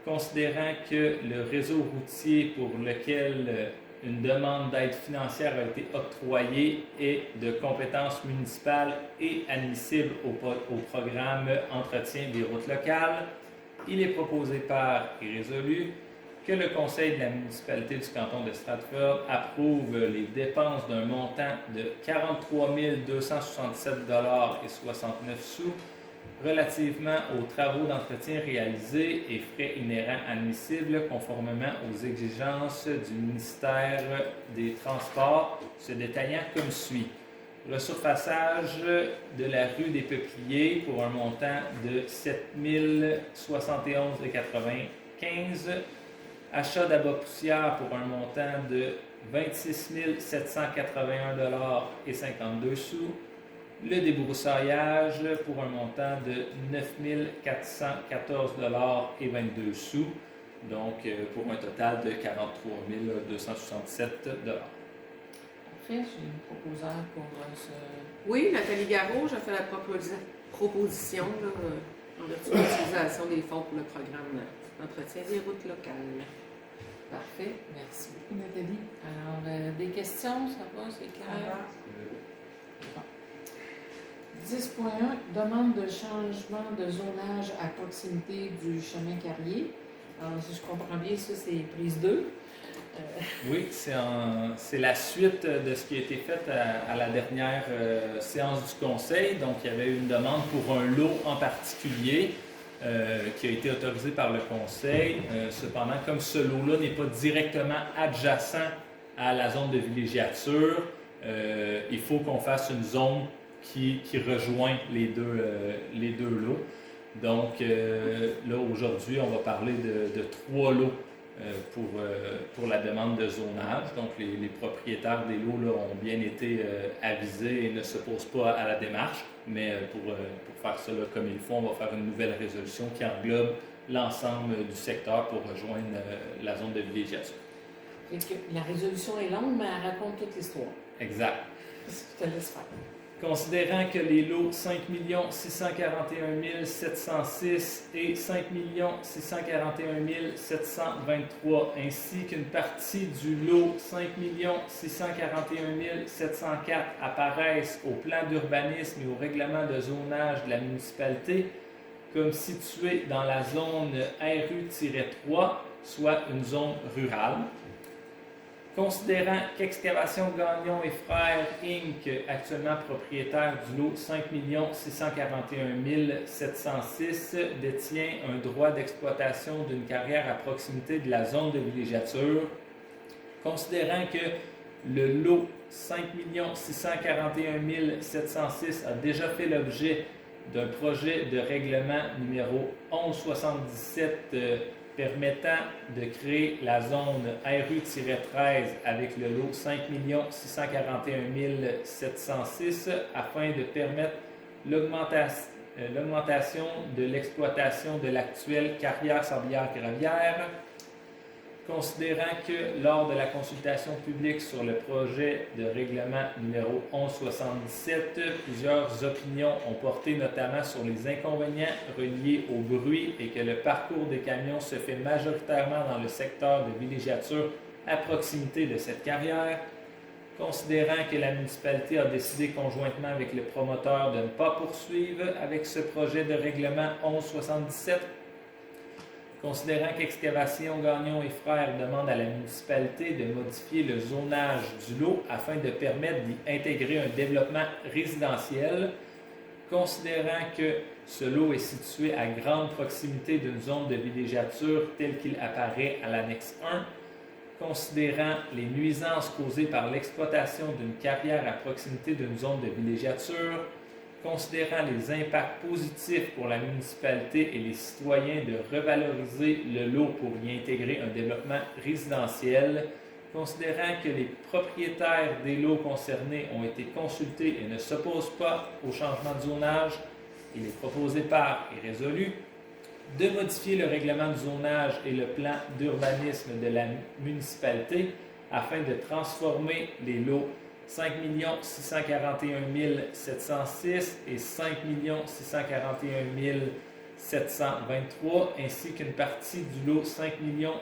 considérant que le réseau routier pour lequel une demande d'aide financière a été octroyée est de compétence municipale et admissible au programme Entretien des routes locales, il est proposé par et résolu que le conseil de la municipalité du canton de Stratford approuve les dépenses d'un montant de 43 267,69 $ relativement aux travaux d'entretien réalisés et frais inhérents admissibles conformément aux exigences du ministère des Transports, se détaillant comme suit. Resurfaçage de la rue des Peupliers pour un montant de 7 071,95 $. Achat d'abat-poussière pour un montant de 26 781,52 $. Le débroussaillage pour un montant de 9 414,22 $. Donc, pour un total de 43 267 $. Parfait, j'ai une proposeur pour ce... Oui, Nathalie Garot, j'ai fait la proposition en vertu de l'utilisation des fonds pour le programme d'entretien des routes locales. Parfait, merci beaucoup Nathalie. Alors, des questions, ça va, c'est clair? Bon. 10.1, demande de changement de zonage à proximité du chemin Carrier. Alors, si je comprends bien, ça c'est prise 2. Oui, c'est la suite de ce qui a été fait à la dernière séance du conseil. Donc, il y avait une demande pour un lot en particulier qui a été autorisé par le conseil. Cependant, comme ce lot-là n'est pas directement adjacent à la zone de villégiature, il faut qu'on fasse une zone qui rejoint les deux lots. Donc, là, aujourd'hui, on va parler de 3 lots pour la demande de zonage. Donc, les propriétaires des lots là, ont bien été avisés et ne s'opposent pas à la démarche. Mais pour faire ça là, comme il faut, on va faire une nouvelle résolution qui englobe l'ensemble du secteur pour rejoindre la zone de villégiature. Et que la résolution est longue, mais elle raconte toute l'histoire. Exact. Je te laisse faire. Considérant que les lots 5 641 706 et 5 641 723 ainsi qu'une partie du lot 5 641 704 apparaissent au plan d'urbanisme et au règlement de zonage de la municipalité comme situés dans la zone RU-3, soit une zone rurale. Considérant qu'Excavation Gagnon et Frères Inc., actuellement propriétaire du lot 5 641 706, détient un droit d'exploitation d'une carrière à proximité de la zone de villégiature, considérant que le lot 5 641 706 a déjà fait l'objet d'un projet de règlement numéro 1177 permettant de créer la zone RU-13 avec le lot 5 641 706 afin de permettre l'augmentation de l'exploitation de l'actuelle carrière sablière-gravière. Considérant que lors de la consultation publique sur le projet de règlement numéro 1177, plusieurs opinions ont porté notamment sur les inconvénients reliés au bruit et que le parcours des camions se fait majoritairement dans le secteur de villégiature à proximité de cette carrière. Considérant que la municipalité a décidé conjointement avec le promoteur de ne pas poursuivre avec ce projet de règlement 1177, considérant qu'Excavation Gagnon et Frères demande à la municipalité de modifier le zonage du lot afin de permettre d'y intégrer un développement résidentiel, considérant que ce lot est situé à grande proximité d'une zone de villégiature telle qu'il apparaît à l'annexe 1, considérant les nuisances causées par l'exploitation d'une carrière à proximité d'une zone de villégiature, considérant les impacts positifs pour la municipalité et les citoyens de revaloriser le lot pour y intégrer un développement résidentiel, considérant que les propriétaires des lots concernés ont été consultés et ne s'opposent pas au changement de zonage, il est proposé par et résolu de modifier le règlement de zonage et le plan d'urbanisme de la municipalité afin de transformer les lots 5 641 706 et 5 641 723, ainsi qu'une partie du lot 5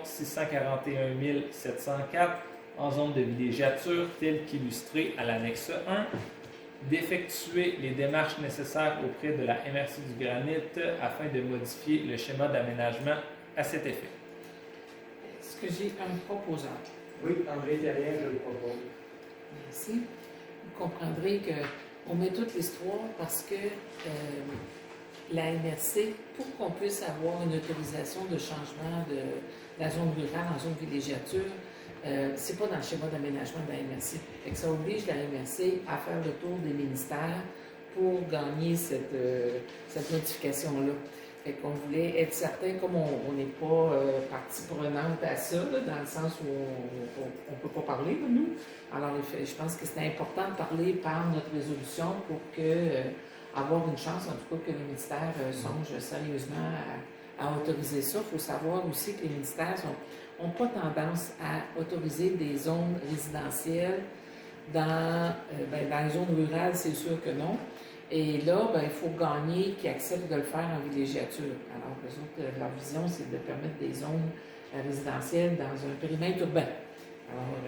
641 704 en zone de villégiature, tel qu'illustré à l'annexe 1, d'effectuer les démarches nécessaires auprès de la MRC du Granit afin de modifier le schéma d'aménagement à cet effet. Est-ce Est-ce que j'ai un proposeur? Oui, André Terrien, je le propose. Merci. Vous comprendrez qu'on met toute l'histoire parce que la MRC, pour qu'on puisse avoir une autorisation de changement de la zone rurale en zone villégiature, c'est pas dans le schéma d'aménagement de la MRC. Fait que ça oblige la MRC à faire le tour des ministères pour gagner cette notification-là. Fait qu'on voulait être certain, comme on n'est pas partie prenante à ça, là, dans le sens où on ne peut pas parler de nous. Alors, je pense que c'était important de parler par notre résolution pour avoir une chance, en tout cas, que le ministère songe sérieusement à autoriser ça. Il faut savoir aussi que les ministères n'ont pas tendance à autoriser des zones résidentielles dans les zones rurales, c'est sûr que non. Et là, il faut gagner qu'ils acceptent de le faire en villégiature. Alors, eux autres, leur vision, c'est de permettre des zones résidentielles dans un périmètre urbain. Alors,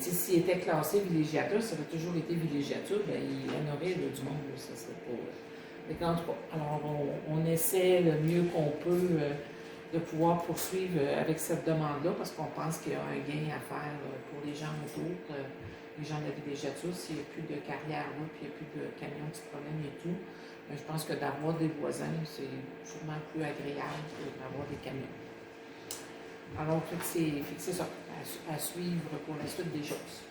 s'il était classé villégiature, ça aurait toujours été villégiature, il y en aurait du monde, là, ça serait pas... En tout cas, alors, on essaie le mieux qu'on peut de pouvoir poursuivre avec cette demande-là, parce qu'on pense qu'il y a un gain à faire pour les gens autour. Les gens de la villégiature, s'il n'y a plus de carrière là, puis il n'y a plus de camions qui se promènent et tout, je pense que d'avoir des voisins, c'est sûrement plus agréable que d'avoir des camions. Alors, c'est ça, à suivre pour la suite des choses.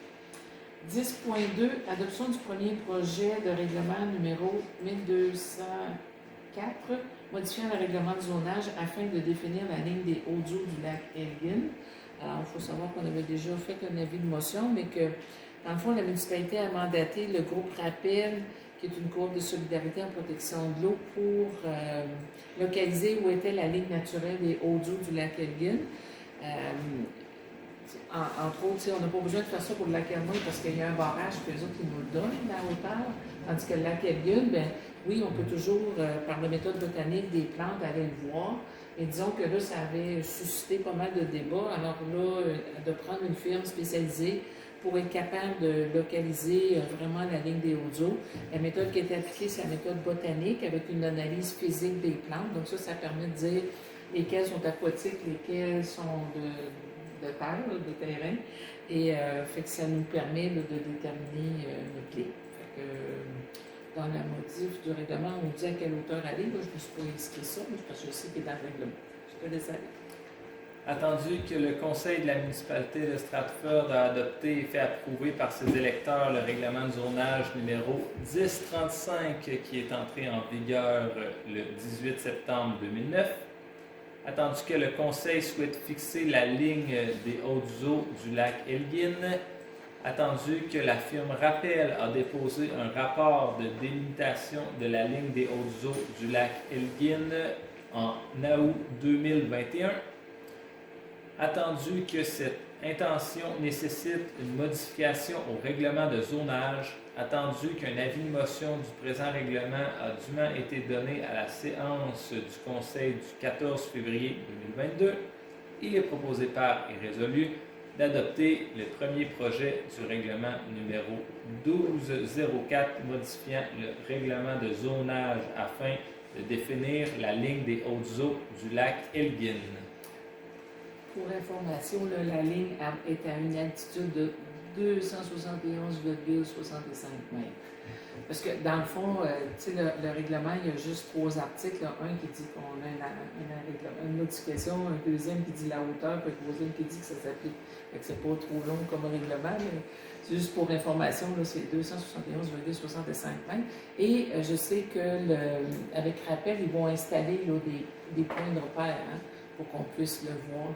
10.2, adoption du premier projet de règlement numéro 1204, modifiant le règlement de zonage afin de définir la ligne des Hauts-Eaux du lac Elgin. Alors, il faut savoir qu'on avait déjà fait un avis de motion, mais que dans le fond, la municipalité a mandaté le groupe Rappel, qui est une coop de solidarité en protection de l'eau, pour localiser où était la ligne naturelle des Hauts-Eaux du lac Elgin. Entre autres, on n'a pas besoin de faire ça pour le lac Hermouille parce qu'il y a un barrage que les autres qui nous le donnent dans la hauteur. Tandis que le lac Elgin, oui, on peut toujours, par la méthode botanique des plantes, aller le voir. Et disons que là, ça avait suscité pas mal de débats. Alors là, de prendre une firme spécialisée pour être capable de localiser vraiment la ligne des Hauts-Eaux. La méthode qui est appliquée, c'est la méthode botanique avec une analyse physique des plantes. Donc ça permet de dire lesquelles sont aquatiques, lesquelles sont de terre, de terrain. Et fait que ça nous permet de déterminer une clé. Fait que, dans la modif du règlement, on dit à quelle hauteur aller. Là, je ne me suis pas inscrit ça, mais parce que je sais qu'il est dans le règlement. Je te laisse aller. Attendu que le Conseil de la municipalité de Stratford a adopté et fait approuver par ses électeurs le règlement de zonage numéro 1035 qui est entré en vigueur le 18 septembre 2009. Attendu que le Conseil souhaite fixer la ligne des Hautes-Eaux du lac Elgin. Attendu que la firme Rappel a déposé un rapport de délimitation de la ligne des Hautes-Eaux du lac Elgin en août 2021. Attendu que cette intention nécessite une modification au règlement de zonage, attendu qu'un avis de motion du présent règlement a dûment été donné à la séance du Conseil du 14 février 2022, il est proposé par et résolu d'adopter le premier projet du règlement numéro 1204 modifiant le règlement de zonage afin de définir la ligne des Hautes-Eaux du lac Elgin. Pour information, là, la ligne est à une altitude de 271,65 mètres. Parce que dans le fond, le règlement, il y a juste 3 articles. Là. Un qui dit qu'on a une notification, un deuxième qui dit la hauteur, puis un troisième qui dit que ça s'applique. Fait que c'est pas trop long comme règlement, mais c'est juste pour information, là, c'est 271,65 mètres. Et je sais qu'avec Rappel, ils vont installer là, des points de repère, hein, pour qu'on puisse le voir,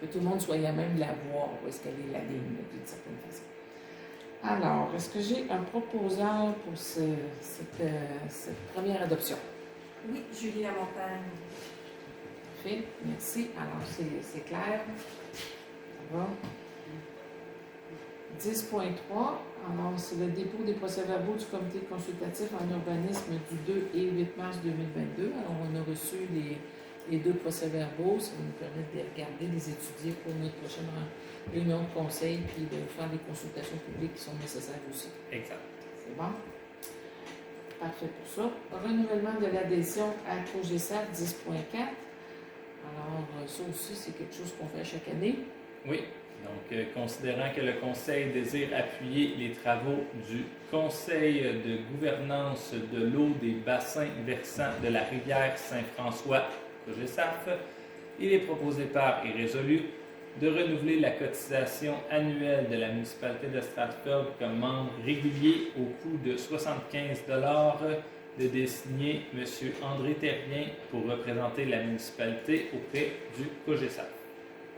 que tout le monde soit à même de la voir, où est-ce qu'elle est la ligne, d'une certaine façon. Alors, est-ce que j'ai un proposeur pour cette première adoption? Oui, Julie Lamontagne. Parfait, merci. Alors, c'est clair. Ça va. 10.3, alors c'est le dépôt des procès-verbaux du comité consultatif en urbanisme du 2 et 8 mars 2022. Alors, on a reçu les 2 procès-verbaux, ça va nous permettre de les regarder, de les étudier pour notre prochaine réunion de conseil, puis de faire les consultations publiques qui sont nécessaires aussi. Exact. C'est bon? Parfait pour ça. Renouvellement de l'adhésion à COGESAF 10.4. Alors, ça aussi, c'est quelque chose qu'on fait chaque année. Oui. Donc, considérant que le Conseil désire appuyer les travaux du Conseil de gouvernance de l'eau des bassins versants de la rivière Saint-François, COGESAF, il est proposé par et résolu de renouveler la cotisation annuelle de la municipalité de Stratford comme membre régulier au coût de 75 de désigner M. André Terrien pour représenter la municipalité auprès du COGESAF.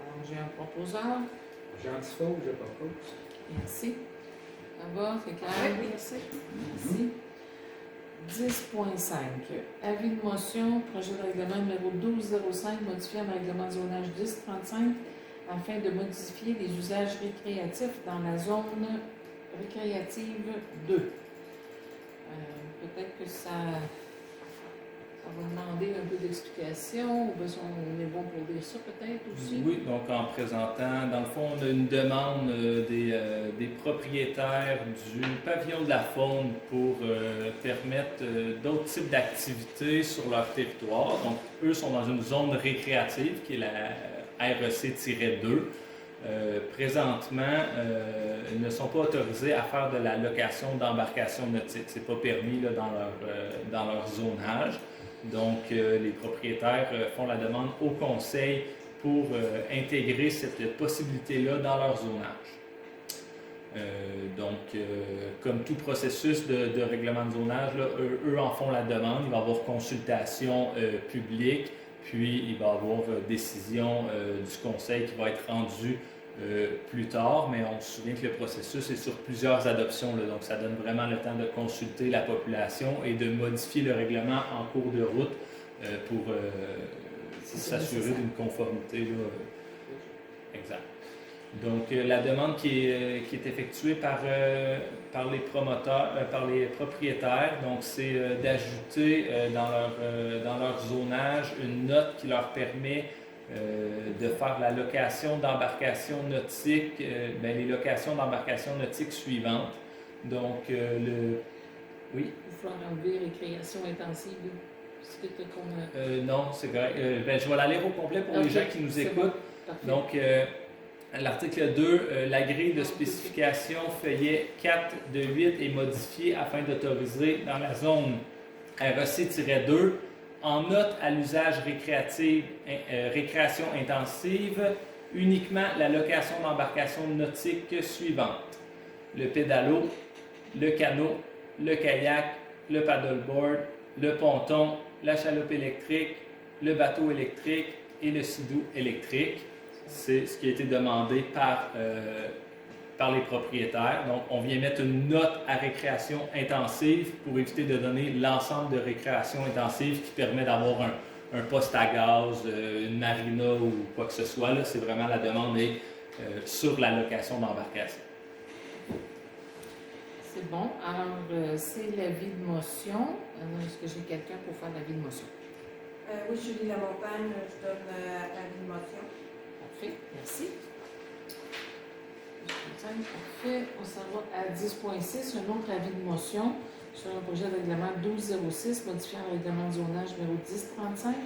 Alors, j'ai un proposeur. Jean Tifo, je propose. Merci. Ça va, c'est clair? Oui, merci. Merci. 10.5. Avis de motion, projet de règlement numéro 1205, modifiant le règlement de zonage 1035 afin de modifier les usages récréatifs dans la zone récréative 2. Peut-être que ça va demander un peu d'explication, ou bien on est bon pour dire ça peut-être aussi. Oui, donc en présentant, dans le fond, on a une demande des propriétaires du pavillon de la faune pour permettre d'autres types d'activités sur leur territoire. Donc, eux sont dans une zone récréative qui est la REC-2. Présentement, ils ne sont pas autorisés à faire de la location d'embarcations nautiques. Ce n'est pas permis là, dans leur zonage. Donc, les propriétaires font la demande au conseil pour intégrer cette possibilité-là dans leur zonage. Comme tout processus de règlement de zonage, là, eux en font la demande. Il va y avoir consultation publique, puis il va y avoir décision du conseil qui va être rendue plus tard, mais on se souvient que le processus est sur plusieurs adoptions, là, donc ça donne vraiment le temps de consulter la population et de modifier le règlement en cours de route pour s'assurer d'une conformité exacte. Donc la demande qui est effectuée par les promoteurs, par les propriétaires, donc c'est d'ajouter dans leur zonage une note qui leur permet de faire la location d'embarcations nautiques, les locations d'embarcations nautiques suivantes. Donc, Oui. Il faut enlever récréation intensive. non, c'est correct. Je vais la lire au complet pour les gens qui nous écoutent. Bon. Donc, l'article 2, la grille de spécification feuillet 4 de 8 est modifiée afin d'autoriser dans la zone REC-2 en note à l'usage récréation intensive, uniquement la location d'embarcations nautiques suivantes. Le pédalo, le canot, le kayak, le paddleboard, le ponton, la chaloupe électrique, le bateau électrique et le sidou électrique. C'est ce qui a été demandé par les propriétaires. Donc, on vient mettre une note à récréation intensive pour éviter de donner l'ensemble de récréation intensive qui permet d'avoir un poste à gaz, une marina ou quoi que ce soit. Là, c'est vraiment la demande est sur la location d'embarcation. C'est bon. Alors, c'est l'avis de motion. Est-ce que j'ai quelqu'un pour faire l'avis de motion? Oui, Julie Lamontagne, je donne avis de motion. Parfait, merci. Parfait. On s'en va à 10.6, un autre avis de motion sur un projet de règlement 1206 modifiant le règlement de zonage numéro 1035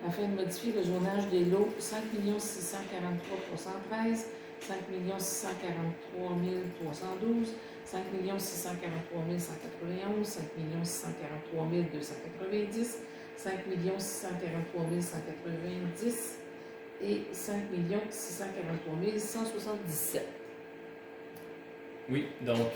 afin de modifier le zonage des lots 5 643 313, 5 643 312, 5 643 191, 5 643 290, 5 643 190 et 5 643 177. Oui, donc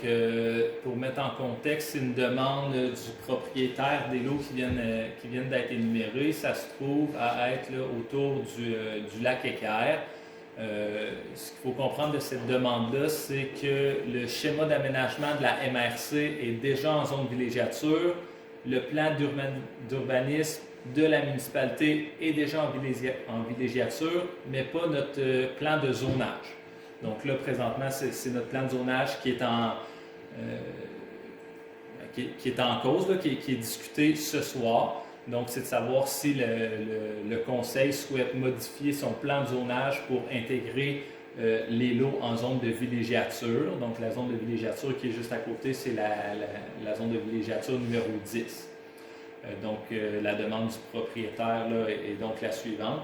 pour mettre en contexte, c'est une demande du propriétaire des lots qui viennent d'être énumérés. Ça se trouve à être là, autour du lac Équerre. Ce qu'il faut comprendre de cette demande-là, c'est que le schéma d'aménagement de la MRC est déjà en zone villégiature. Le plan d'urbanisme de la municipalité est déjà en villégiature, mais pas notre plan de zonage. Donc là, présentement, c'est notre plan de zonage qui est en cause, là, qui est discuté ce soir. Donc, c'est de savoir si le conseil souhaite modifier son plan de zonage pour intégrer les lots en zone de villégiature. Donc, la zone de villégiature qui est juste à côté, c'est la zone de villégiature numéro 10. La demande du propriétaire là, est donc la suivante.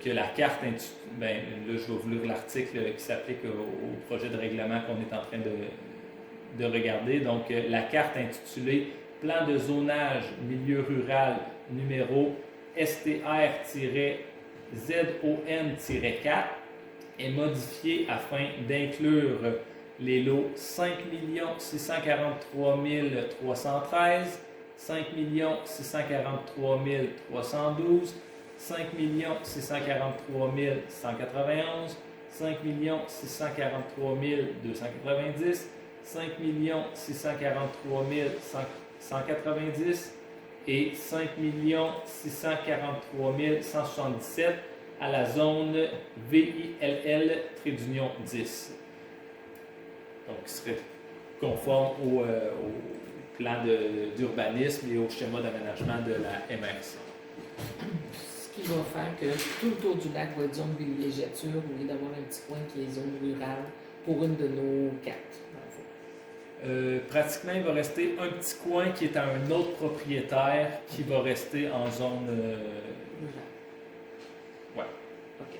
que la carte, là je vais vous lire l'article qui s'applique au projet de règlement qu'on est en train de regarder. Donc, la carte intitulée Plan de zonage milieu rural numéro STR-ZON-4 est modifiée afin d'inclure les lots 5 643 313, 5 643 312, 5 643 191, 5 643 290, 5 643 190 et 5 643 177 à la zone VILL-10. Donc, qui serait conforme au plan d'urbanisme et au schéma d'aménagement de la MRC. Ce qui va faire que tout le tour du lac va être zone villégiature au lieu d'avoir un petit coin qui est zone rurale pour une de nos cartes. Pratiquement, il va rester un petit coin qui est à un autre propriétaire qui va rester en zone Rurale. Ouais. OK.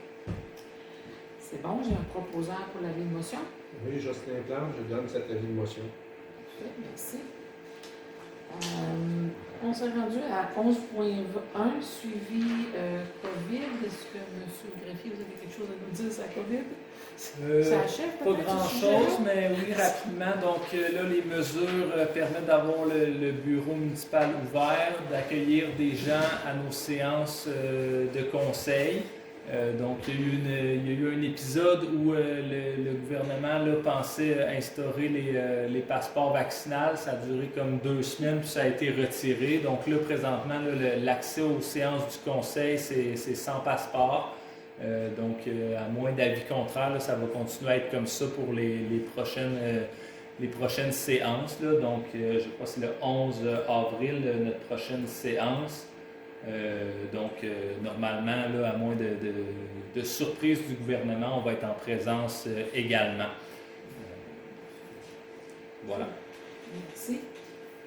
C'est bon, j'ai un proposant pour l'avis de motion. Oui, Jocelyn Plante, je donne cet avis de motion. Parfait, merci. On s'est rendu à 11.1, suivi COVID. Est-ce que M. le greffier, vous avez quelque chose à nous dire sur la COVID? Ça achève Pas peut-être ce grand-chose, sujet-là? mais oui, rapidement. Donc là, les mesures permettent d'avoir le bureau municipal ouvert, d'accueillir des gens à nos séances de conseil. Donc, il y a eu un épisode où le gouvernement là, pensait instaurer les passeports vaccinaux. Ça a duré comme 2 semaines, puis ça a été retiré. Donc là, présentement, là, l'accès aux séances du conseil, c'est sans passeport. Donc, à moins d'avis contraire, là, ça va continuer à être comme ça pour les prochaines séances. Là. Donc, je crois que c'est le 11 avril, notre prochaine séance. Normalement, là, à moins de surprise du gouvernement, on va être en présence également. Voilà. Merci.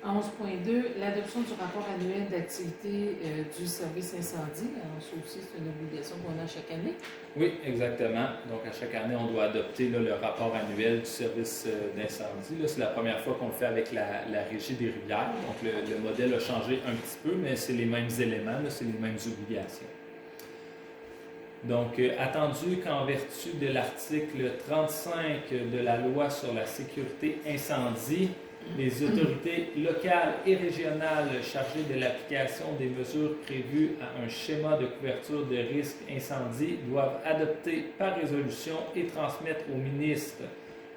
11.2, l'adoption du rapport annuel d'activité du service incendie. Alors, ça aussi, c'est une obligation qu'on a chaque année. Oui, exactement. Donc, à chaque année, on doit adopter là, le rapport annuel du service d'incendie. Là, c'est la première fois qu'on le fait avec la Régie des rivières. Donc, le modèle a changé un petit peu, mais c'est les mêmes éléments, là, c'est les mêmes obligations. Donc, attendu qu'en vertu de l'article 35 de la loi sur la sécurité incendie, les autorités locales et régionales chargées de l'application des mesures prévues à un schéma de couverture de risque incendie doivent adopter par résolution et transmettre au ministre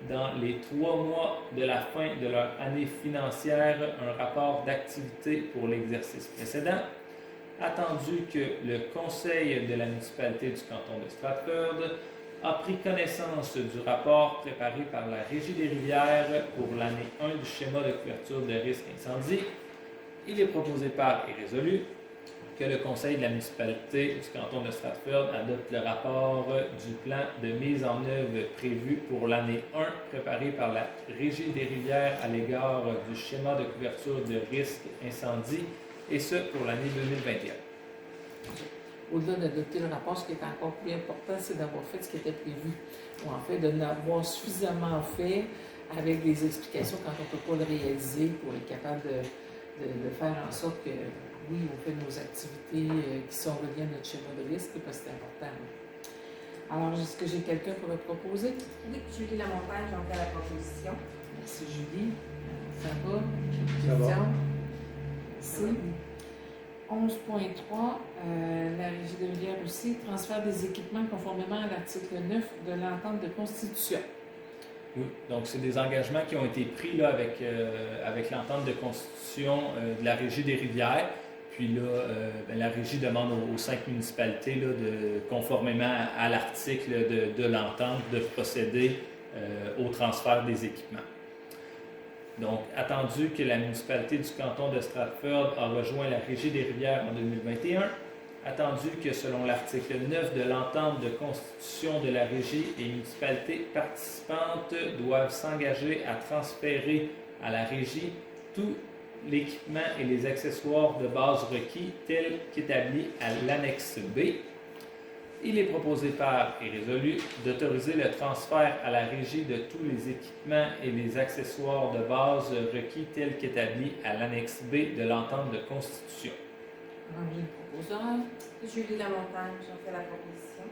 dans les 3 mois de la fin de leur année financière un rapport d'activité pour l'exercice précédent. Attendu que le Conseil de la municipalité du canton de Stratford a pris connaissance du rapport préparé par la Régie des rivières pour l'année 1 du schéma de couverture de risque incendie, il est proposé par et résolu que le Conseil de la municipalité du canton de Stratford adopte le rapport du plan de mise en œuvre prévu pour l'année 1 préparé par la Régie des rivières à l'égard du schéma de couverture de risque incendie, et ce pour l'année 2021. Au-delà d'adopter le rapport, ce qui est encore plus important, c'est d'avoir fait ce qui était prévu. Ou en fait, de l'avoir suffisamment fait avec des explications quand on ne peut pas le réaliser pour être capable de faire en sorte que, oui, on fait nos activités qui sont reliées à notre schéma de risque, parce que c'est important. Alors, est-ce que j'ai quelqu'un pour le proposer? Oui, Julie Lamontagne, j'en fais la proposition. Merci, Julie. Ça va? Ça va. Merci. 11.3, la Régie de rivière aussi, transfert des équipements conformément à l'article 9 de l'entente de constitution. Oui, donc c'est des engagements qui ont été pris là, avec l'entente de constitution de la Régie des rivières. Puis là, la Régie demande aux 5 municipalités, là, conformément à l'article de l'entente, de procéder au transfert des équipements. Donc, attendu que la municipalité du canton de Stratford a rejoint la Régie des rivières en 2021, attendu que selon l'article 9 de l'entente de constitution de la Régie, les municipalités participantes doivent s'engager à transférer à la Régie tout l'équipement et les accessoires de base requis tels qu'établis à l'annexe B. Il est proposé par et résolu d'autoriser le transfert à la régie de tous les équipements et les accessoires de base requis tels qu'établis à l'annexe B de l'entente de constitution. Alors, j'ai le proposeur. Julie Lamontagne, j'en fais la proposition.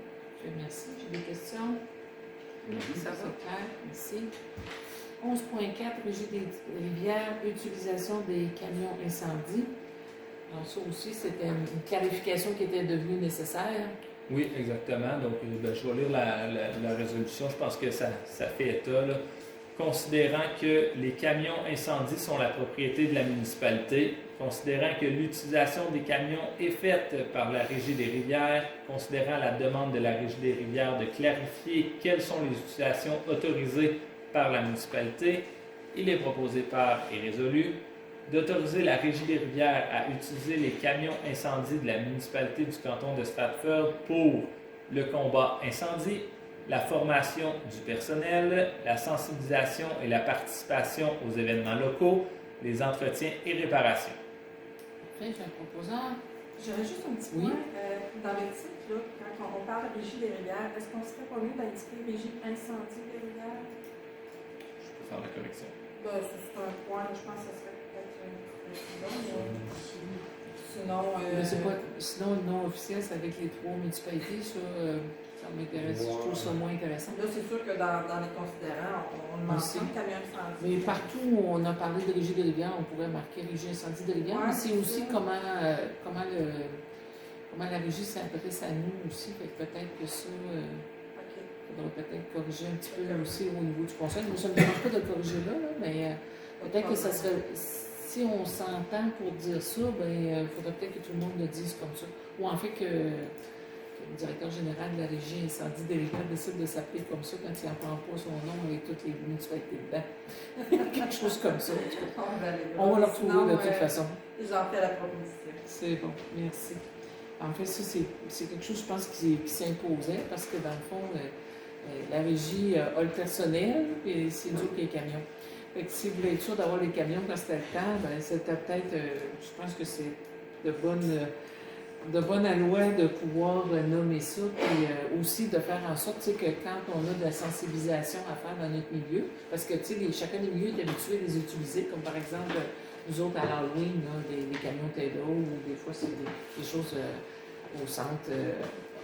Merci. J'ai des questions? Ça va. C'est clair. Merci. 11.4, Régie des rivières, utilisation des camions incendies. Alors, ça aussi, c'était une clarification qui était devenue nécessaire. Oui, exactement. Donc, je vais lire la résolution. Je pense que ça fait état, là. Considérant que les camions incendies sont la propriété de la municipalité, considérant que l'utilisation des camions est faite par la Régie des rivières, considérant la demande de la Régie des rivières de clarifier quelles sont les utilisations autorisées par la municipalité, il est proposé par et résolu d'autoriser la Régie des rivières à utiliser les camions incendies de la municipalité du canton de Stratford pour le combat incendie, la formation du personnel, la sensibilisation et la participation aux événements locaux, les entretiens et réparations. Après, j'ai un proposeur. J'aurais juste un petit Oui. point. Dans le titre, là, quand on parle de régie des rivières, est-ce qu'on serait pas mieux d'indiquer régie incendie des rivières? Je peux faire la correction. Ben, c'est un point, je pense que ça serait peut-être une précision. Sinon, Mais c'est pas, sinon, le nom officiel, c'est avec les 3 municipalités. Ça m'intéresse. Je trouve ça moins intéressant. là, c'est sûr que dans les considérants, on le Aussi. mentionne camion incendie. Mais partout où on a parlé de Régie des rivières, on pourrait marquer Régie incendie des rivières. Ouais, Mais c'est c'est aussi ça. comment la Régie s'adresse à nous aussi. Fait que peut-être que ça, OK. faudrait peut-être corriger un petit peu aussi au niveau du conseil. Moi, ça ne me dérange pas de le corriger là, mais peut-être que ça serait. Si on s'entend pour dire ça, il faudrait peut-être que tout le monde le dise comme ça. Ou en fait que le directeur général de la Régie incendie des rivières décide de s'appeler comme ça quand il n'en prend pas son nom avec toutes les municipalités dedans. Quelque chose comme ça. En tout cas. On va le retrouver de toute façon. J'en fais la proposition. C'est bon, merci. En fait, ça, c'est quelque chose, je pense, qui s'imposait parce que, dans le fond, la régie a le personnel et c'est nous qui les camions. Fait que si vous voulez être sûr d'avoir les camions quand c'était le temps, c'était peut-être, je pense que c'est de bonne aloi de pouvoir nommer ça, puis aussi de faire en sorte que quand on a de la sensibilisation à faire dans notre milieu, parce que chacun des milieux est habitué à les utiliser, comme par exemple nous autres à l'Halloween, des camions Taylor, ou des fois c'est des choses au centre,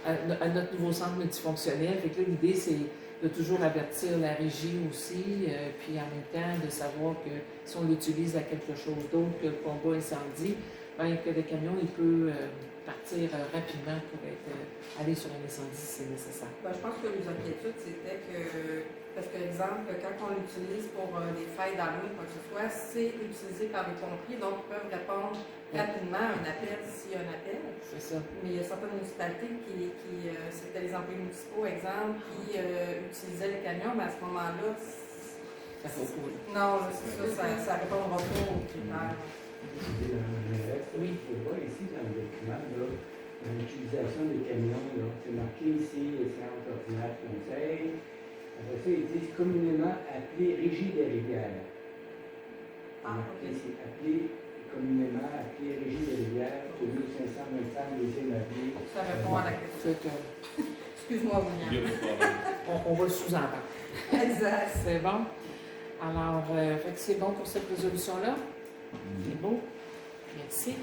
à notre nouveau centre multifonctionnel. Fait que là, l'idée c'est de toujours avertir la régie aussi, puis en même temps de savoir que si on l'utilise à quelque chose d'autre que le combat incendie, que le camion il peut partir rapidement pour aller sur un incendie si c'est nécessaire. Ben, je pense que les inquiétudes, c'était que, parce que, exemple, quand on l'utilise pour les fêtes d'Halloween, quoi que ce soit, c'est utilisé par les pompiers, donc ils peuvent répondre rapidement à un appel s'il y a un appel. C'est ça. Mais il y a certaines municipalités qui c'était les employés municipaux, exemple, qui utilisaient les camions, mais à ce moment-là, Ça fait beaucoup. non, c'est ça répondra pas aux critères. Oui. Je vois ici dans le document, l'utilisation des camions, c'est marqué ici, séance ordinaire conseil. Après ça, ils disent communément appelé Régie des rivières. Ah, Marqué ok. ici, communément appelé Régie des rivières, tenu 525 deuxième avenue. Ça répond à la question. Fait que, Excuse-moi, Il y William. a pas de problème. on va le sous-entendre. Exact. C'est bon? Alors, fait que c'est bon pour cette résolution-là? C'est beau. Merci.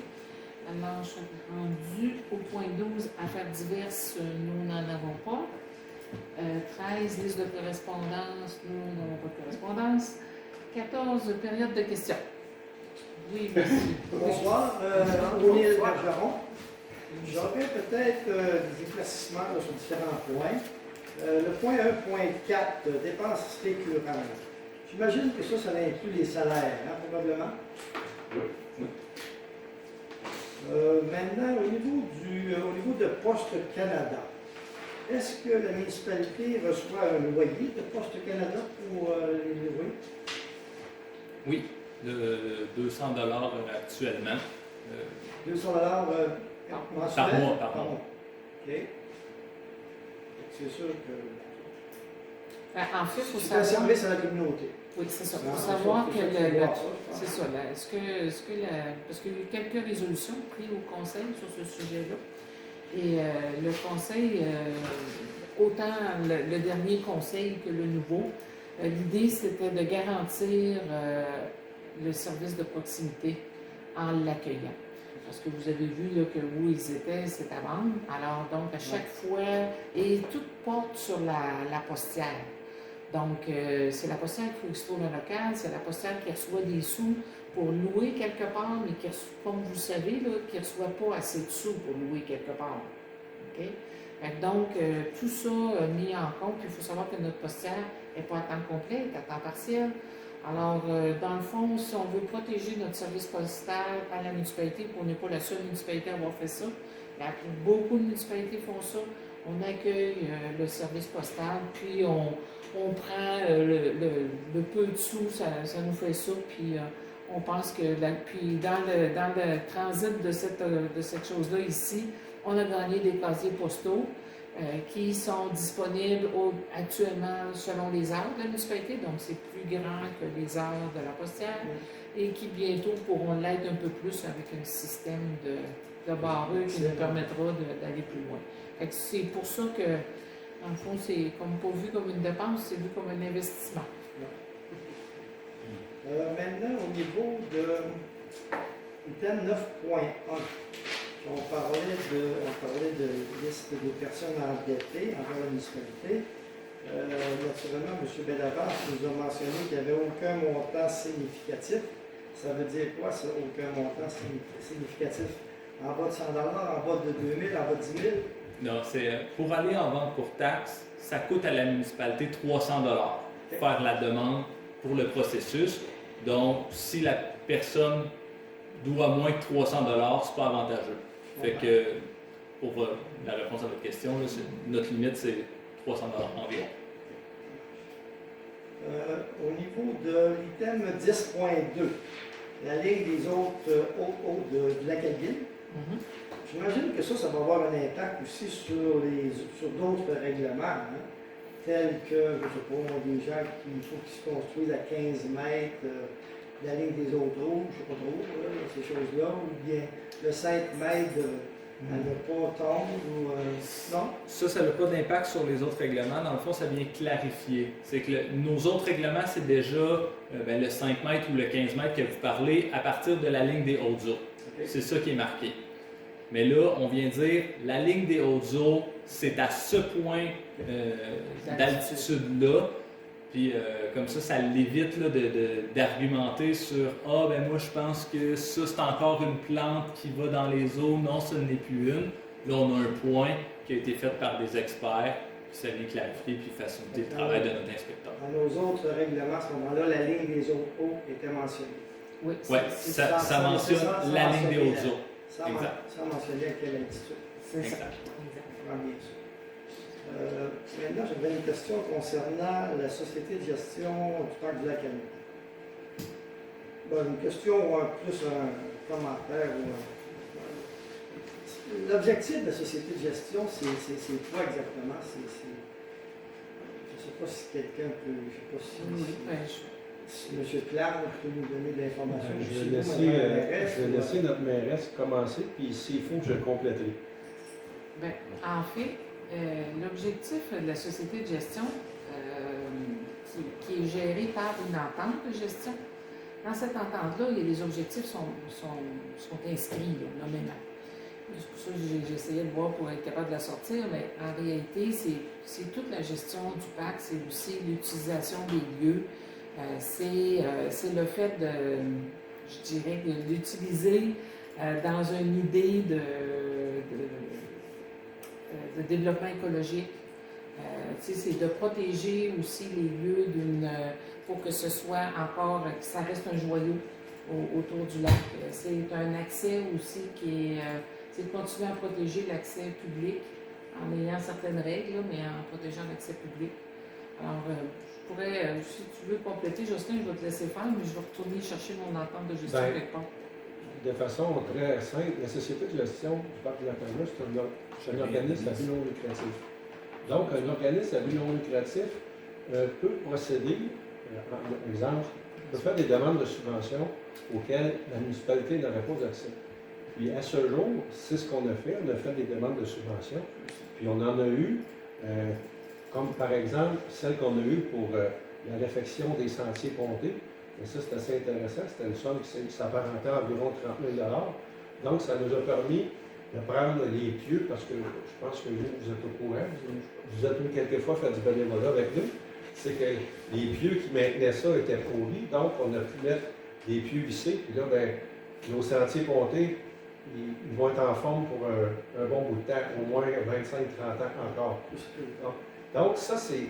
Alors, je suis rendue au point 12, affaires diverses, nous n'en avons pas. 13, liste de correspondance, nous n'avons pas de correspondance. 14, période de questions. Oui, merci. Bonsoir, O'Neill Bergeron. J'aurais peut-être des éclaircissements là, sur différents points. Le point 1.4, dépenses récurrentes. J'imagine que ça inclut les salaires, hein, probablement. Maintenant, au niveau de Poste Canada, est-ce que la municipalité reçoit un loyer de Poste Canada pour les louer? Oui, de 200 $ actuellement. 200 mensuels? Par mois, par mois. OK. C'est sûr que En fait, il faut c'est un savoir. service à la communauté. Oui, c'est ça. Il Ah, faut savoir que c'est c'est ça. Parce qu'il y a eu quelques résolutions prises au Conseil sur ce sujet-là. Et le conseil, autant le dernier conseil que le nouveau, l'idée c'était de garantir le service de proximité en l'accueillant. Parce que vous avez vu là, que où ils étaient, c'est à vendre. Alors, donc, à chaque fois, et tout porte sur la postière. Donc, c'est la postière qu'il faut explorer le local, c'est la postière qui reçoit des sous pour louer quelque part, mais qui, comme vous savez, qui ne reçoit pas assez de sous pour louer quelque part. OK? Donc, tout ça mis en compte, il faut savoir que notre postière n'est pas à temps complet, elle est à temps partiel. Alors, dans le fond, si on veut protéger notre service postal à la municipalité, on n'est pas la seule municipalité à avoir fait ça, beaucoup de municipalités font ça, on accueille le service postal, puis on prend le peu de sous, ça nous fait ça, puis on pense que puis dans le transit de cette chose-là ici, on a gagné des casiers postaux qui sont disponibles actuellement selon les heures de la municipalité, donc c'est plus grand que les heures de la postière, et qui bientôt pourront l'être un peu plus avec un système de barreux qui nous permettra d'aller plus loin. C'est pour ça que, dans le fond, c'est pas vu comme une dépense, c'est vu comme un investissement. Maintenant, au niveau de item 9.1, on parlait de liste de personnes endettées envers la municipalité. Naturellement, M. Bellavance nous a mentionné qu'il n'y avait aucun montant significatif. Ça veut dire quoi, ça, aucun montant significatif? En bas de 100 $, en bas de 2 000, en bas de 10 000? Non, c'est pour aller en vente pour taxe, ça coûte à la municipalité 300 $. Faire la demande pour le processus. Donc, si la personne doit moins que 300 $, c'est pas avantageux. Fait que, pour la réponse à votre question, là, notre limite, c'est 300 $ environ. Au niveau de l'item 10.2, la ligne des autres hauts de la cabine, j'imagine que ça va avoir un impact aussi sur d'autres règlements, hein, tels que, je ne sais pas, des gens qu'il faut qu'ils se construisent à 15 mètres la ligne des autres rouges, je ne sais pas trop, ces choses-là, ou bien le 5 mètres à ne pas tomber, ou non? Ça n'a pas d'impact sur les autres règlements. Dans le fond, ça vient clarifier. C'est que nos autres règlements, c'est déjà le 5 mètres ou le 15 mètres que vous parlez à partir de la ligne des hautes eaux. Okay. C'est ça qui est marqué. Mais là, on vient dire, la ligne des hautes eaux, c'est à ce point d'altitude-là. Puis comme ça l'évite d'argumenter sur « Ah, ben moi, je pense que ça, c'est encore une plante qui va dans les eaux. Non, ce n'est plus une. » Là, on a un point qui a été fait par des experts, puis ça vient clarifier puis faciliter le travail de notre inspecteur. Dans nos autres règlements, à ce moment-là, la ligne des autres eaux était mentionnée. Oui, ça mentionne la ligne des hautes eaux. Ça mentionnait à quelle altitude. C'est ça. Bien sûr. Maintenant, j'avais une question concernant la société de gestion du parc du Lac-Anneau. Une question ou plus un commentaire. L'objectif de la société de gestion, c'est quoi exactement? Je ne sais pas si quelqu'un peut. Je ne sais pas si M. Clark peut nous donner de l'information. Je vais laisser notre mairesse commencer, puis s'il faut, je le compléterai. En fait, l'objectif de la société de gestion, qui est gérée par une entente de gestion, dans cette entente-là, les objectifs sont inscrits nommément. C'est pour ça que j'essayais de voir pour être capable de la sortir, mais en réalité, c'est toute la gestion du parc, c'est aussi l'utilisation des lieux, c'est le fait de l'utiliser dans une idée de développement écologique. C'est de protéger aussi les lieux pour que ce soit encore, que ça reste un joyau autour du lac. C'est un accès aussi c'est de continuer à protéger l'accès public en ayant certaines règles, mais en protégeant l'accès public. Alors, je pourrais, si tu veux compléter, Jocelyn, je vais te laisser faire, mais je vais retourner chercher mon entente de gestion quelque part. De façon très simple, la société de gestion du parc de Lac-Anneau, c'est un organisme à but non lucratif. Donc, un organisme à but non lucratif peut procéder, par exemple, peut faire des demandes de subventions auxquelles la municipalité n'aurait pas accès. Puis à ce jour, c'est ce qu'on a fait. On a fait des demandes de subvention. Puis on en a eu, comme par exemple celle qu'on a eue pour la réfection des sentiers pontés. Et ça, c'est assez intéressant. C'était une somme qui s'apparentait à environ 30 000 $. Donc, ça nous a permis de prendre les pieux, parce que je pense que vous êtes au courant, vous êtes venu quelquefois faire du bénévolat avec nous. C'est que les pieux qui maintenaient ça étaient pourris, donc on a pu mettre des pieux vissés. Puis là, ben, nos sentiers pontés, ils vont être en forme pour un bon bout de temps, au moins 25-30 ans encore. Donc, ça, c'est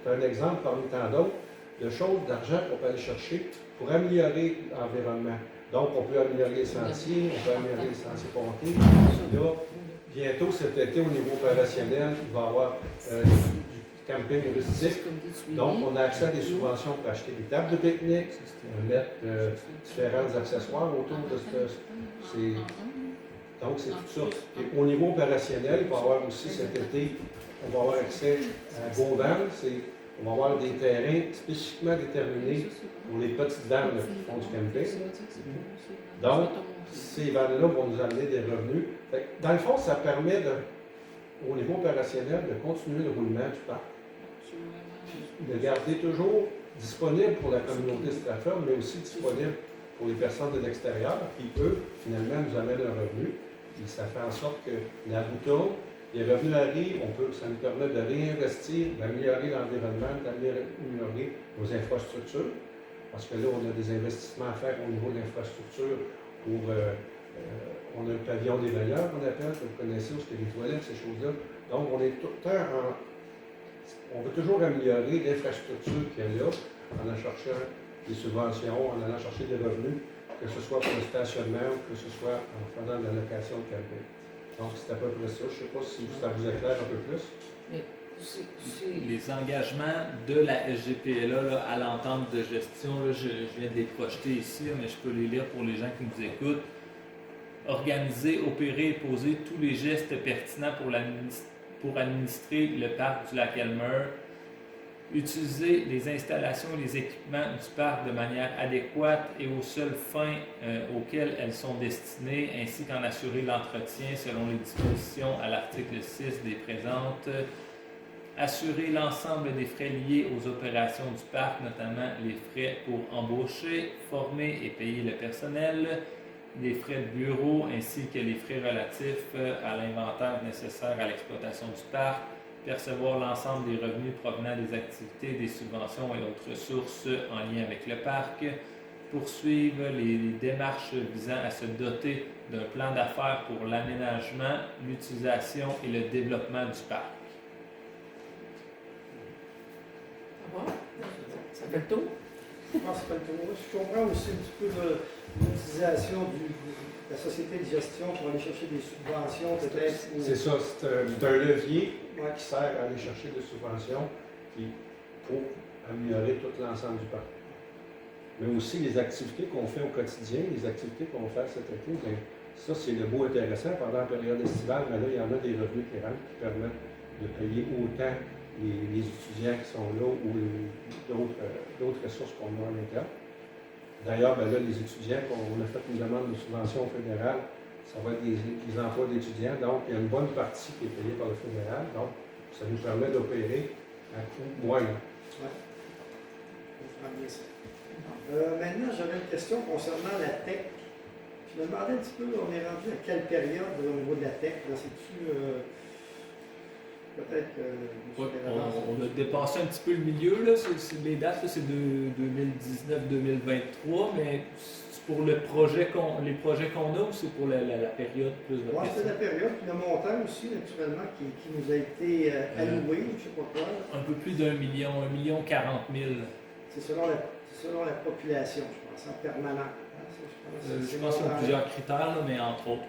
un exemple parmi tant d'autres de choses, d'argent qu'on peut aller chercher pour améliorer l'environnement. Donc, on peut améliorer les sentiers, on peut améliorer les sentiers pontés. Là, bientôt cet été, au niveau opérationnel, il va y avoir du camping rustique. Donc, on a accès à des subventions pour acheter des tables de pique-nique, mettre différents accessoires autour de ce. Donc, c'est tout ça. Et au niveau opérationnel, il va y avoir aussi cet été, on va avoir accès à Beauval. On va avoir des terrains spécifiquement déterminés pour les petites vannes qui font du camping. Donc, ces vannes-là vont nous amener des revenus. Dans le fond, ça permet, au niveau opérationnel, de continuer le roulement du parc. De garder toujours disponible pour la communauté Stratford, mais aussi disponible pour les personnes de l'extérieur qui, eux, finalement, nous amènent un revenu. Et ça fait en sorte que la route tourne. Les revenus arrivent, ça nous permet de réinvestir, d'améliorer l'environnement, d'améliorer nos infrastructures. Parce que là, on a des investissements à faire au niveau de l'infrastructure pour. On a le pavillon des veilleurs, on appelle, que vous connaissez, où c'est les toilettes, ces choses-là. Donc, on est tout le temps on veut toujours améliorer l'infrastructure qu'il y a là, en allant chercher des subventions, en allant chercher des revenus, que ce soit pour le stationnement ou que ce soit en faisant de la location de camping. Donc, c'est à peu près ça. Je ne sais pas si ça vous éclaire un peu plus. Les engagements de la SGPLA là, à l'entente de gestion, là, je viens de les projeter ici, là, mais je peux les lire pour les gens qui nous écoutent. Organiser, opérer et poser tous les gestes pertinents pour administrer le parc du Lac-Elmer. Utiliser les installations et les équipements du parc de manière adéquate et aux seules fins auxquelles elles sont destinées, ainsi qu'en assurer l'entretien selon les dispositions à l'article 6 des présentes. Assurer l'ensemble des frais liés aux opérations du parc, notamment les frais pour embaucher, former et payer le personnel, les frais de bureau ainsi que les frais relatifs à l'inventaire nécessaire à l'exploitation du parc, percevoir l'ensemble des revenus provenant des activités, des subventions et autres sources en lien avec le parc, poursuivre les démarches visant à se doter d'un plan d'affaires pour l'aménagement, l'utilisation et le développement du parc. Ça fait le tour? Je pense que c'est pas le tour. Je comprends aussi un petit peu l'utilisation de la société de gestion pour aller chercher des subventions, peut-être. C'est ça, c'est un levier qui sert à aller chercher des subventions pour améliorer tout l'ensemble du parc. Mais aussi les activités qu'on fait au quotidien, les activités qu'on va faire cet été, bien, ça c'est le bout intéressant pendant la période estivale, mais là il y en a des revenus qui rentrent qui permettent de payer autant les étudiants qui sont là ou d'autres ressources qu'on a en interne. D'ailleurs, ben là, les étudiants, on a fait une demande de subvention fédérale, ça va être des emplois d'étudiants, donc il y a une bonne partie qui est payée par le fédéral, donc ça nous permet d'opérer à coût moyen. Oui. Je comprends bien ça. Maintenant, j'avais une question concernant la tech. Je me demandais un petit peu, on est rendu à quelle période au niveau de la tech? C'est-tu peut-être on a dépassé un petit peu le milieu, là. Les dates, c'est de 2019-2023, mais c'est pour les projets qu'on a ou c'est pour la période plus de oui, c'est la période, puis le montant aussi, naturellement, qui nous a été alloué, je ne sais pas quoi. Un peu plus d'1 million, 1,40 million. C'est selon la population, je pense, en permanent. Je pense qu'il y a plusieurs critères, là, mais entre autres.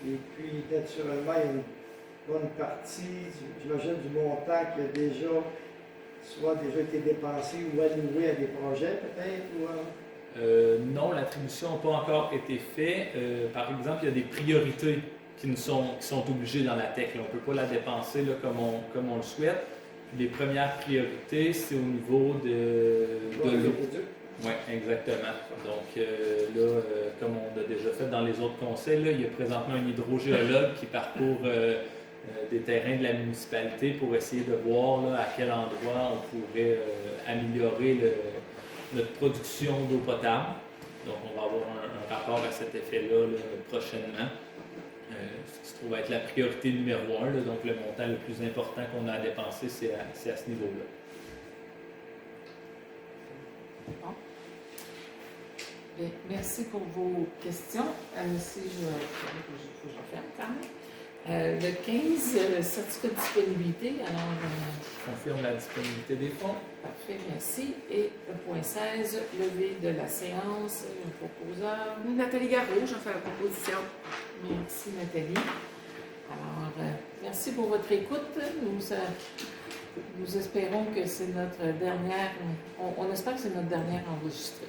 Oui. Et puis, naturellement, il y a une bonne partie, j'imagine, du montant qui a déjà été dépensé ou alloué à des projets, peut-être? Non, l'attribution n'a pas encore été faite. Par exemple, il y a des priorités qui sont obligées dans la tech. Là. On ne peut pas la dépenser là, comme on le souhaite. Les premières priorités, c'est au niveau de l'eau. Oui, exactement. Donc comme on a déjà fait dans les autres conseils, là, il y a présentement un hydrogéologue qui parcourt des terrains de la municipalité pour essayer de voir là, à quel endroit on pourrait améliorer notre production d'eau potable. Donc, on va avoir un rapport à cet effet-là là, prochainement. Ce qui se trouve être la priorité numéro 1. Là, donc, le montant le plus important qu'on a à dépenser, c'est à ce niveau-là. Bon. Bien, merci pour vos questions. Si je ferme quand même. Le 15, certificat de disponibilité. Alors, Je confirme la disponibilité des fonds. parfait, merci. Et le point 16, levée de la séance. Un proposeur. Nathalie Garot, j'en fais la proposition. Merci Nathalie. Alors, merci pour votre écoute. Nous espérons que c'est notre dernière, on espère que c'est notre dernière enregistrée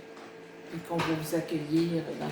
et qu'on va vous accueillir dans